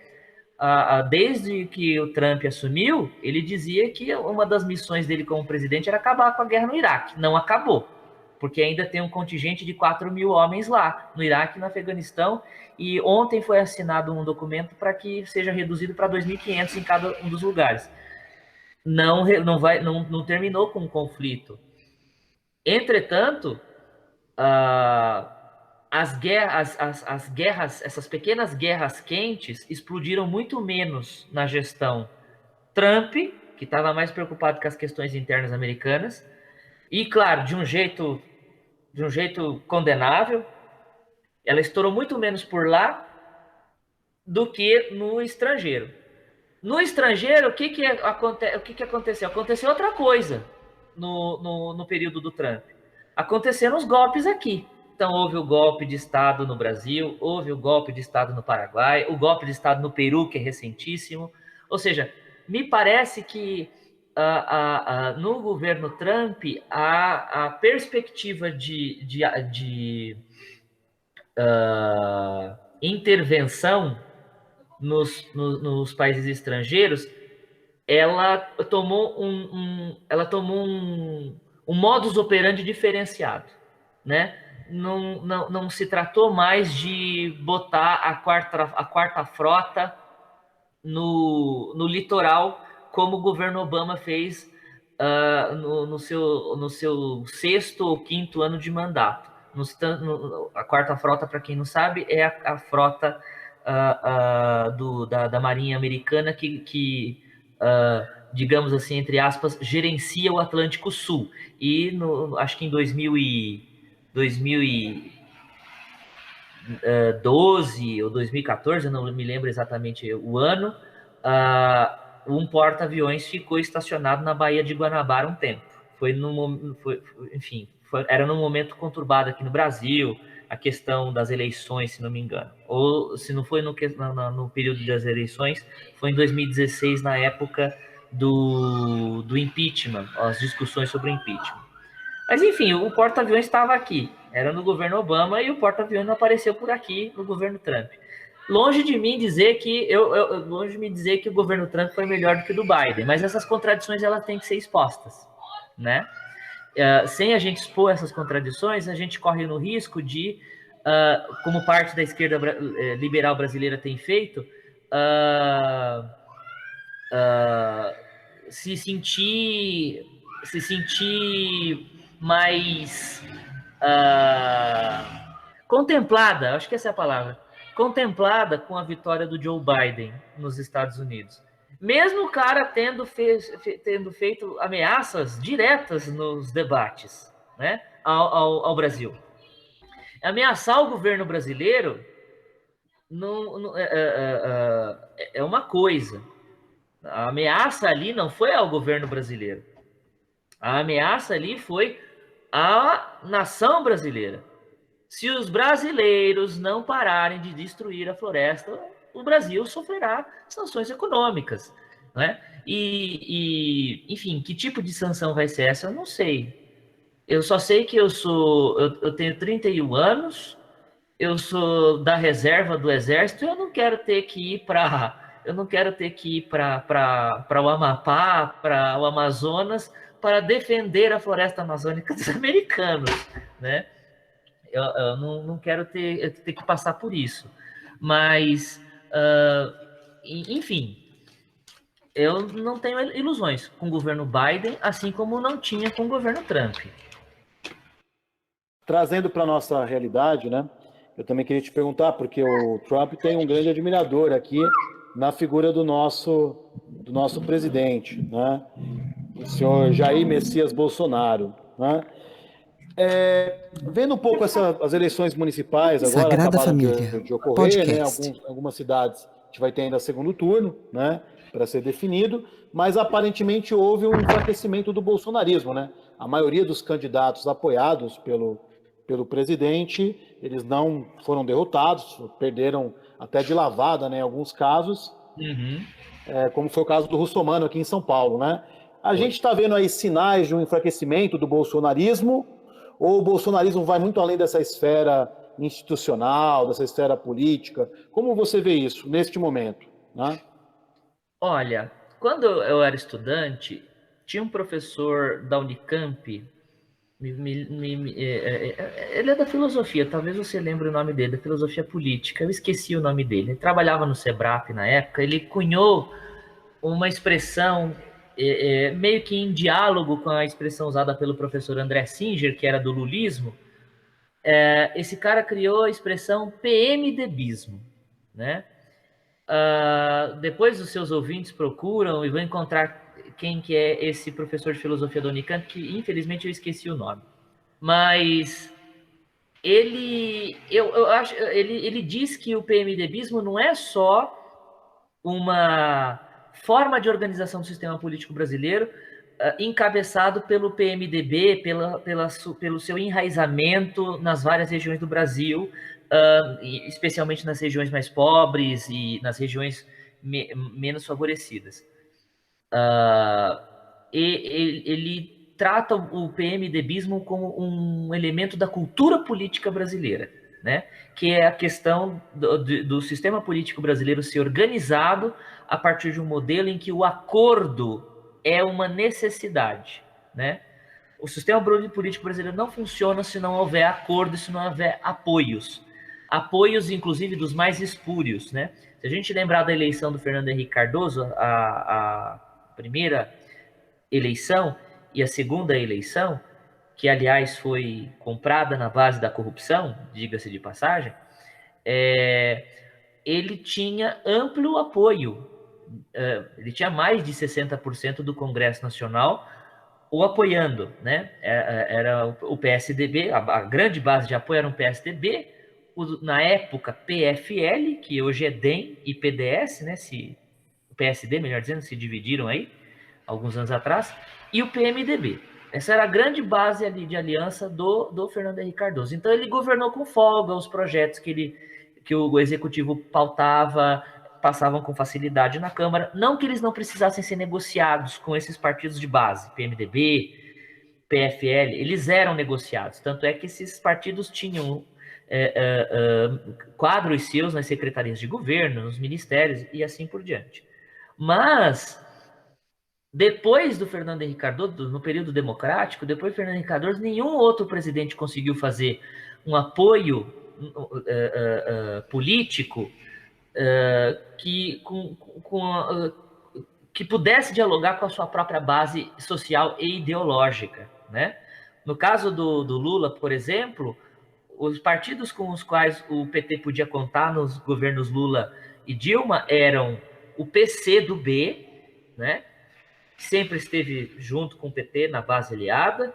Desde que o Trump assumiu, ele dizia que uma das missões dele como presidente era acabar com a guerra no Iraque. Não acabou, porque ainda tem um contingente de 4 mil homens lá, no Iraque e no Afeganistão, e ontem foi assinado um documento para que seja reduzido para 2.500 em cada um dos lugares. Não terminou com o conflito. Entretanto, as guerras, essas pequenas guerras quentes, explodiram muito menos na gestão Trump, que estava mais preocupado com as questões internas americanas, e, claro, de um jeito condenável. Ela estourou muito menos por lá do que no estrangeiro. No estrangeiro, o que aconteceu? Aconteceu outra coisa no período do Trump. Aconteceram os golpes aqui. Então, houve o golpe de Estado no Brasil, houve o golpe de Estado no Paraguai, o golpe de Estado no Peru, que é recentíssimo. Ou seja, me parece que no governo Trump, a perspectiva de intervenção nos países estrangeiros, ela tomou um modus operandi diferenciado, né? Não se tratou mais de botar a quarta frota no litoral, como o governo Obama fez no seu 6º ou 5º ano de mandato. A quarta frota, para quem não sabe, é a frota da Marinha Americana que digamos assim, entre aspas, gerencia o Atlântico Sul. E acho que em 2000 e 2012 ou 2014, eu não me lembro exatamente o ano, um porta-aviões ficou estacionado na Baía de Guanabara um tempo. Era num momento conturbado aqui no Brasil, a questão das eleições, se não me engano. Ou se não foi no período das eleições, foi em 2016, na época do impeachment, as discussões sobre o impeachment. Mas enfim, o porta-aviões estava aqui, era no governo Obama, e o porta-aviões não apareceu por aqui no governo Trump. Longe de mim dizer que o governo Trump foi melhor do que o do Biden, mas essas contradições elas têm que ser expostas, né? Sem a gente expor essas contradições, a gente corre no risco de, como parte da esquerda liberal brasileira tem feito, se sentir mais contemplada, acho que essa é a palavra, contemplada com a vitória do Joe Biden nos Estados Unidos. Mesmo o cara tendo feito ameaças diretas nos debates, né, ao Brasil. Ameaçar o governo brasileiro é uma coisa. A ameaça ali não foi ao governo brasileiro. A ameaça ali foi à nação brasileira. Se os brasileiros não pararem de destruir a floresta, o Brasil sofrerá sanções econômicas, né? Enfim, que tipo de sanção vai ser essa? Eu não sei. Eu só sei que eu tenho 31 anos, eu sou da reserva do Exército, eu não quero ter que ir para o Amapá, para o Amazonas, para defender a floresta amazônica dos americanos, né? Eu não quero ter que passar por isso. Mas, enfim, eu não tenho ilusões com o governo Biden, assim como não tinha com o governo Trump. Trazendo para a nossa realidade, né? Eu também queria te perguntar, porque o Trump tem um grande admirador aqui na figura do nosso presidente, né? O senhor Jair Messias Bolsonaro, né? Vendo um pouco as eleições municipais agora Sagrada acabaram Família, de ocorrer, podcast. né? Algumas cidades a gente vai ter ainda segundo turno, né? Para ser definido, mas aparentemente houve um enfraquecimento do bolsonarismo, né? A maioria dos candidatos apoiados pelo presidente, eles não foram derrotados, perderam até de lavada, né? Em alguns casos, como foi o caso do Russomano aqui em São Paulo, né? A gente está vendo aí sinais de um enfraquecimento do bolsonarismo, ou o bolsonarismo vai muito além dessa esfera institucional, dessa esfera política? Como você vê isso neste momento, né? Olha, quando eu era estudante, tinha um professor da Unicamp, ele é da filosofia, talvez você lembre o nome dele, da filosofia política, eu esqueci o nome dele. Ele trabalhava no Sebrap na época, ele cunhou uma expressão meio que em diálogo com a expressão usada pelo professor André Singer, que era do lulismo. Esse cara criou a expressão PMDBismo, né? Depois os seus ouvintes procuram e vão encontrar quem que é esse professor de filosofia da Unicamp, que infelizmente eu esqueci o nome. Mas ele diz que o PMDBismo não é só uma forma de organização do sistema político brasileiro encabeçado pelo PMDB, pelo seu enraizamento nas várias regiões do Brasil, especialmente nas regiões mais pobres e nas regiões menos favorecidas. Ele trata o PMDBismo como um elemento da cultura política brasileira, né? Que é a questão do sistema político brasileiro ser organizado a partir de um modelo em que o acordo é uma necessidade, né? O sistema político brasileiro não funciona se não houver acordo, se não houver apoios, inclusive dos mais espúrios, né? Se a gente lembrar da eleição do Fernando Henrique Cardoso, a primeira eleição e a segunda eleição, que aliás foi comprada na base da corrupção, diga-se de passagem, ele tinha amplo apoio, ele tinha mais de 60% do Congresso Nacional o apoiando, né? Era o PSDB, a grande base de apoio era um PSDB, na época, PFL, que hoje é DEM e PDS, né? O PSD, melhor dizendo, se dividiram aí, alguns anos atrás, e o PMDB. Essa era a grande base ali de aliança do Fernando Henrique Cardoso. Então ele governou com folga os projetos que o executivo pautava, passavam com facilidade na Câmara. Não que eles não precisassem ser negociados com esses partidos de base, PMDB, PFL, eles eram negociados. Tanto é que esses partidos tinham quadros seus nas secretarias de governo, nos ministérios e assim por diante. Mas depois do Fernando Henrique Cardoso, no período democrático, depois do Fernando Henrique Cardoso, nenhum outro presidente conseguiu fazer um apoio político que pudesse dialogar com a sua própria base social e ideológica, né? No caso do Lula, por exemplo, os partidos com os quais o PT podia contar nos governos Lula e Dilma eram o PC do B, né? Que sempre esteve junto com o PT na base aliada.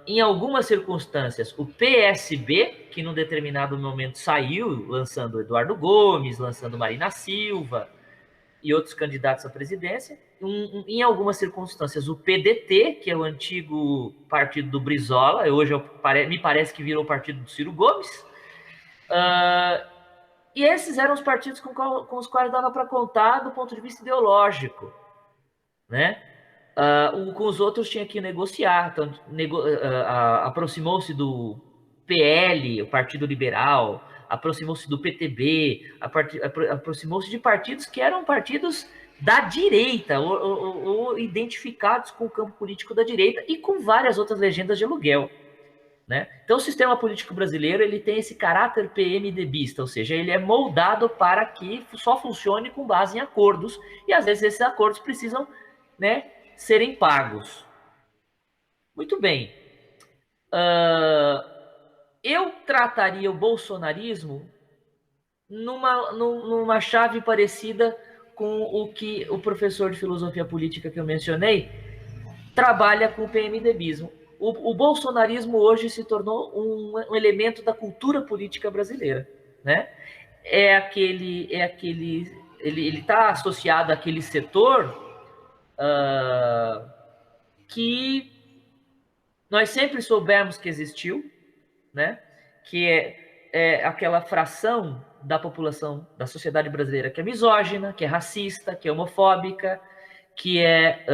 Em algumas circunstâncias, o PSB, que num determinado momento saiu, lançando Eduardo Gomes, lançando Marina Silva e outros candidatos à presidência. Em algumas circunstâncias, o PDT, que é o antigo partido do Brizola, hoje me parece que virou o partido do Ciro Gomes. E esses eram os partidos com os quais dava para contar do ponto de vista ideológico, né? Com os outros tinha que negociar. Então, aproximou-se do PL, o Partido Liberal, aproximou-se do PTB, aproximou-se de partidos que eram partidos da direita, ou identificados com o campo político da direita e com várias outras legendas de aluguel, né? Então o sistema político brasileiro ele tem esse caráter PMDBista, ou seja, ele é moldado para que só funcione com base em acordos, e às vezes esses acordos precisam, né, serem pagos. Muito bem. Eu trataria o bolsonarismo numa chave parecida com o que o professor de filosofia política que eu mencionei trabalha com o PMDBismo. O bolsonarismo hoje se tornou um elemento da cultura política brasileira, né? Ele está associado àquele setor que nós sempre soubemos que existiu, né? Que é aquela fração da população, da sociedade brasileira que é misógina, que é racista, que é homofóbica, que é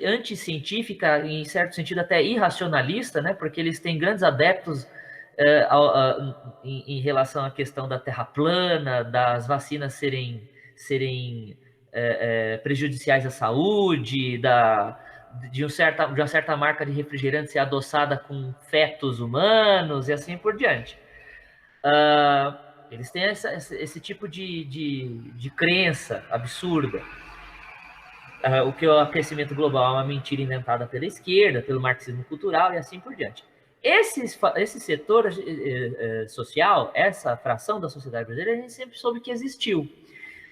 anticientífica, em certo sentido até irracionalista, né? Porque eles têm grandes adeptos em relação à questão da terra plana, das vacinas serem prejudiciais à saúde, de uma certa marca de refrigerante ser adoçada com fetos humanos e assim por diante. Eles têm esse tipo de crença absurda. O que é o aquecimento global é uma mentira inventada pela esquerda, pelo marxismo cultural e assim por diante. Esse setor social, essa fração da sociedade brasileira, a gente sempre soube que existiu.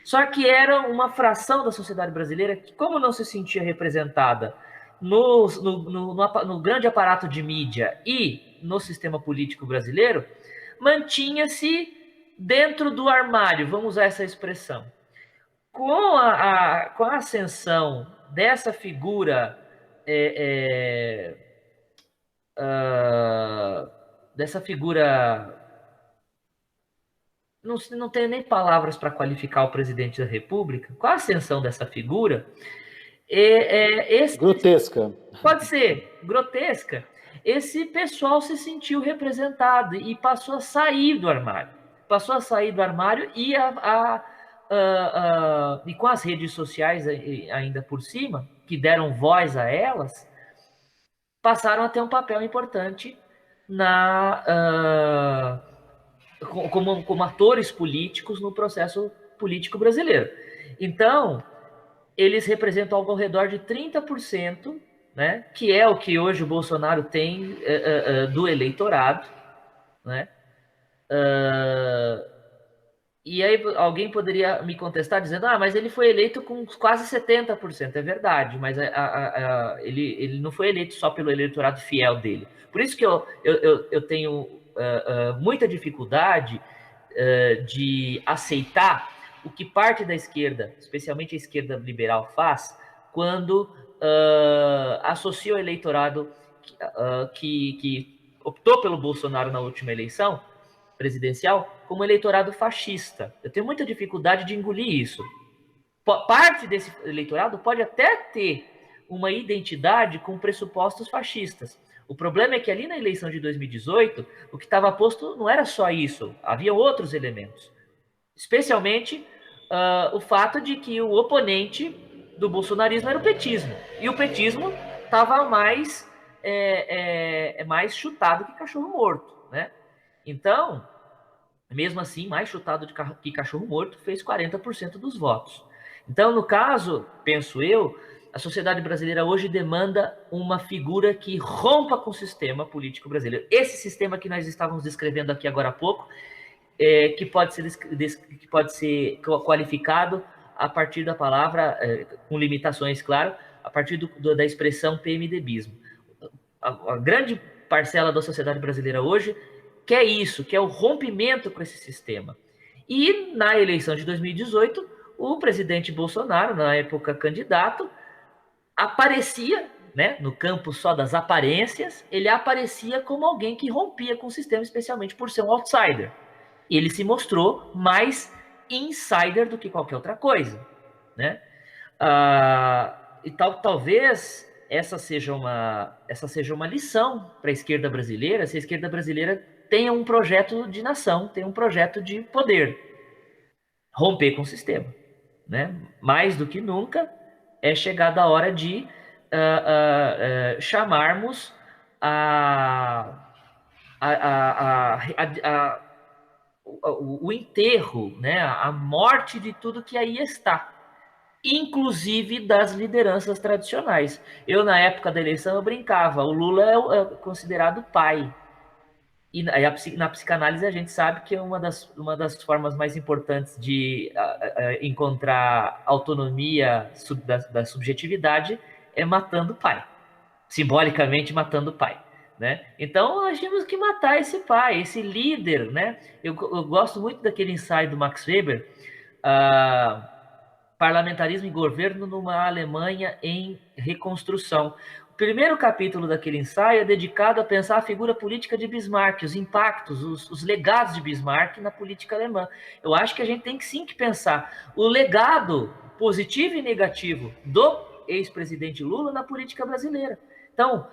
Só que era uma fração da sociedade brasileira que, como não se sentia representada no grande aparato de mídia e no sistema político brasileiro, mantinha-se dentro do armário, vamos usar essa expressão. Com a ascensão dessa figura não tenho nem palavras para qualificar o presidente da República, com a ascensão dessa figura, grotesca. Pode ser, grotesca. Esse pessoal se sentiu representado e passou a sair do armário. E com as redes sociais ainda por cima, que deram voz a elas, passaram a ter um papel importante como atores políticos no processo político brasileiro. Então, eles representam algo ao redor de 30%, né, que é o que hoje o Bolsonaro tem do eleitorado, né? E aí alguém poderia me contestar dizendo, mas ele foi eleito com quase 70%. É verdade, mas ele não foi eleito só pelo eleitorado fiel dele. Por isso que eu tenho muita dificuldade de aceitar o que parte da esquerda, especialmente a esquerda liberal, faz quando associa o eleitorado que optou pelo Bolsonaro na última eleição presidencial como eleitorado fascista. Eu tenho muita dificuldade de engolir isso. Parte desse eleitorado pode até ter uma identidade com pressupostos fascistas. O problema é que ali na eleição de 2018, o que estava posto não era só isso, havia outros elementos. Especialmente o fato de que o oponente do bolsonarismo era o petismo. E o petismo estava mais chutado que cachorro morto, né? Então, mesmo assim, mais chutado que cachorro morto, fez 40% dos votos. Então, no caso, penso eu, a sociedade brasileira hoje demanda uma figura que rompa com o sistema político brasileiro. Esse sistema que nós estávamos descrevendo aqui agora há pouco, que pode ser qualificado a partir da palavra, com limitações, claro, a partir da expressão PMDBismo. A grande parcela da sociedade brasileira hoje quer isso, quer o rompimento com esse sistema. E na eleição de 2018, o presidente Bolsonaro, na época candidato, aparecia, né, no campo só das aparências, ele aparecia como alguém que rompia com o sistema, especialmente por ser um outsider. Ele se mostrou mais insider do que qualquer outra coisa, né? E talvez essa seja uma lição para a esquerda brasileira, se a esquerda brasileira tenha um projeto de nação, tem um projeto de poder, romper com o sistema, né? Mais do que nunca é chegada a hora de chamarmos o enterro, né? A morte de tudo que aí está, inclusive das lideranças tradicionais. Eu, na época da eleição, eu brincava, o Lula é considerado pai. E na psicanálise a gente sabe que é uma das formas mais importantes de encontrar autonomia da subjetividade é matando o pai. Simbolicamente matando o pai. Né? Então nós tínhamos que matar esse pai, esse líder, né? Eu gosto muito daquele ensaio do Max Weber, Parlamentarismo e Governo numa Alemanha em Reconstrução. O primeiro capítulo daquele ensaio é dedicado a pensar a figura política de Bismarck, os impactos, os legados de Bismarck na política alemã. Eu acho que a gente tem que sim que pensar o legado positivo e negativo do ex-presidente Lula na política brasileira. Então,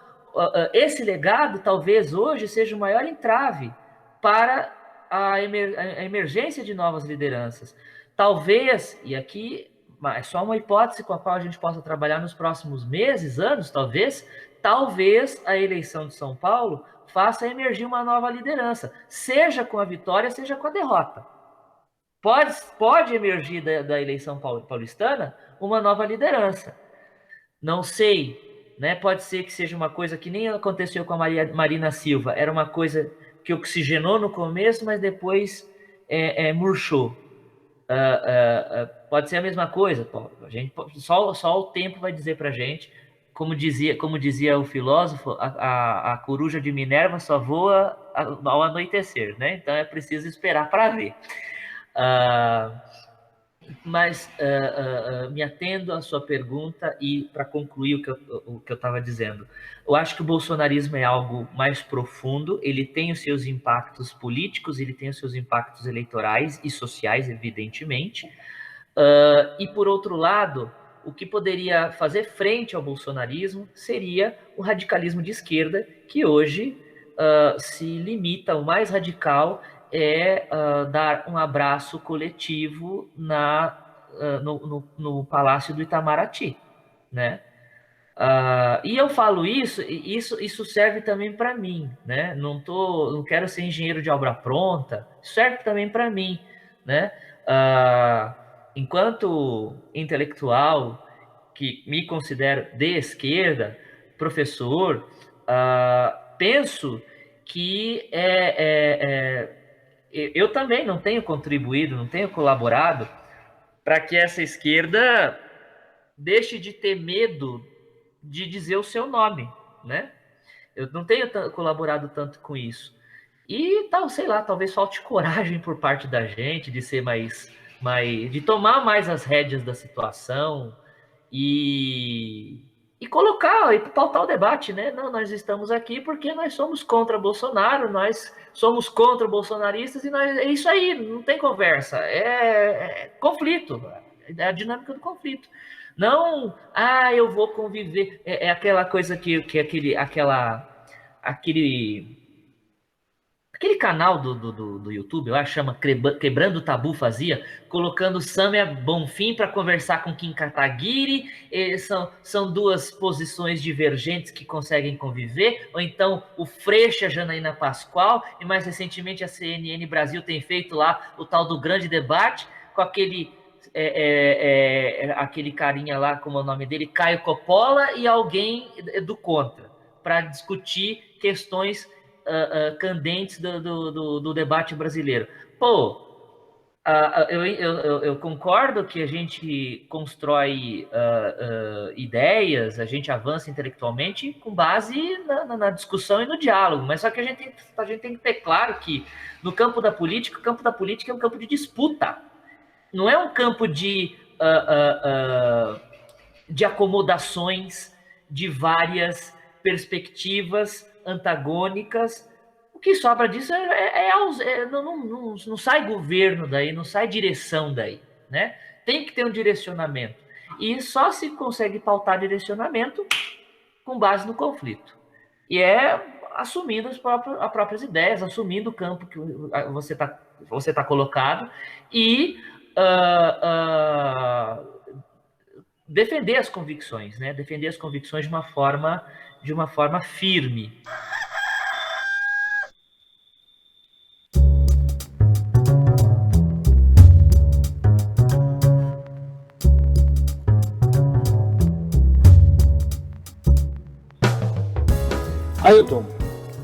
esse legado talvez hoje seja o maior entrave para a emergência de novas lideranças. Talvez, e aqui é só uma hipótese com a qual a gente possa trabalhar nos próximos meses, anos, talvez a eleição de São Paulo faça emergir uma nova liderança, seja com a vitória, seja com a derrota. Pode emergir da eleição paulistana uma nova liderança. Não sei, né? Pode ser que seja uma coisa que nem aconteceu com a Marina Silva, era uma coisa que oxigenou no começo, mas depois murchou. Pode ser a mesma coisa, Paulo. A gente, só o tempo vai dizer para a gente. Como dizia o filósofo, a coruja de Minerva só voa ao anoitecer, né? Então é preciso esperar para ver. Mas me atendo à sua pergunta e para concluir o que eu estava dizendo, eu acho que o bolsonarismo é algo mais profundo, ele tem os seus impactos políticos, ele tem os seus impactos eleitorais e sociais, evidentemente, e por outro lado, o que poderia fazer frente ao bolsonarismo seria o radicalismo de esquerda, que hoje se limita, o mais radical dar um abraço coletivo no Palácio do Itamaraty, né? E eu falo isso serve também para mim, né? Não quero ser engenheiro de obra pronta, serve também para mim, né? Enquanto intelectual que me considero de esquerda, professor, penso que eu também não tenho contribuído, não tenho colaborado para que essa esquerda deixe de ter medo de dizer o seu nome, né? Eu não tenho colaborado tanto com isso. E tal, sei lá, talvez falte coragem por parte da gente de ser de tomar mais as rédeas da situação e colocar, e pautar o debate, né? Não, nós estamos aqui porque nós somos contra Bolsonaro, nós somos contra bolsonaristas e é isso aí, não tem conversa, é conflito, é a dinâmica do conflito. Não, eu vou conviver, é aquela coisa que aquele canal do YouTube, eu acho, chama Quebrando o Tabu, fazia, colocando Samia Bonfim para conversar com Kim Kataguiri, são duas posições divergentes que conseguem conviver, ou então o Freixo, a Janaína Pascoal, e mais recentemente a CNN Brasil tem feito lá o tal do grande debate, com aquele carinha lá, como é o nome dele, Caio Coppola, e alguém do Contra, para discutir questões candentes do debate brasileiro. Pô, eu concordo que a gente constrói ideias, a gente avança intelectualmente com base na discussão e no diálogo, mas só que a gente tem que ter claro que no campo da política, o campo da política é um campo de disputa, não é um campo de acomodações de várias perspectivas antagônicas. O que sobra disso não sai governo daí, não sai direção daí, né? Tem que ter um direcionamento. E só se consegue pautar direcionamento com base no conflito. E assumindo as próprias ideias, assumindo o campo que você tá colocado e defender as convicções, né? Defender as convicções de uma forma firme. Ailton,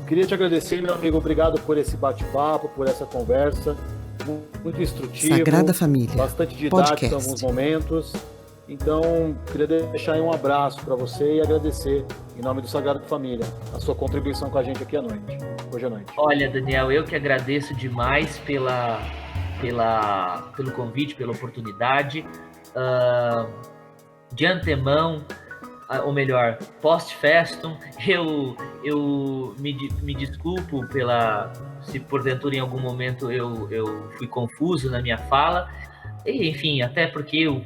queria te agradecer, meu amigo, obrigado por esse bate-papo, por essa conversa, muito instrutivo, Sagrada Família, bastante didático podcast. em alguns momentos. Então, queria deixar aí um abraço para você e agradecer, em nome do Sagrada Família, a sua contribuição com a gente aqui hoje à noite. Olha, Daniel, eu que agradeço demais pelo convite, pela oportunidade. De antemão, ou melhor, post-festum, eu me desculpo se porventura em algum momento eu fui confuso na minha fala. E, enfim, até porque o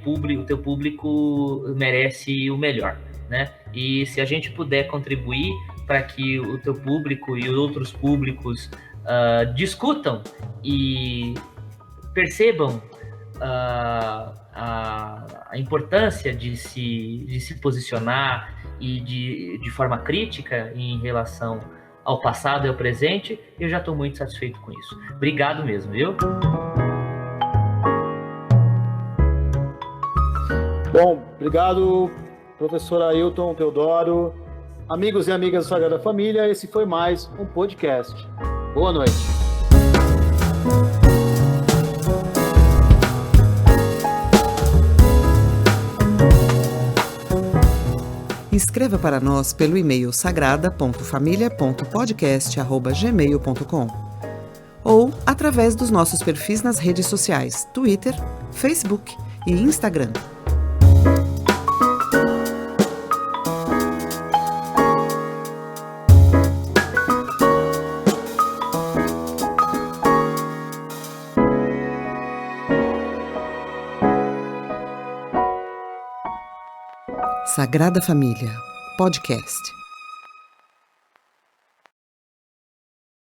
teu público merece o melhor, né? E se a gente puder contribuir para que o teu público e outros públicos discutam e percebam a importância de se posicionar e de forma crítica em relação ao passado e ao presente, eu já estou muito satisfeito com isso. Obrigado mesmo, viu? Bom, obrigado, professor Ailton Teodoro. Amigos e amigas da Sagrada Família, esse foi mais um podcast. Boa noite. Escreva para nós pelo e-mail sagrada.familia.podcast@gmail.com ou através dos nossos perfis nas redes sociais, Twitter, Facebook e Instagram. Sagrada Família, podcast.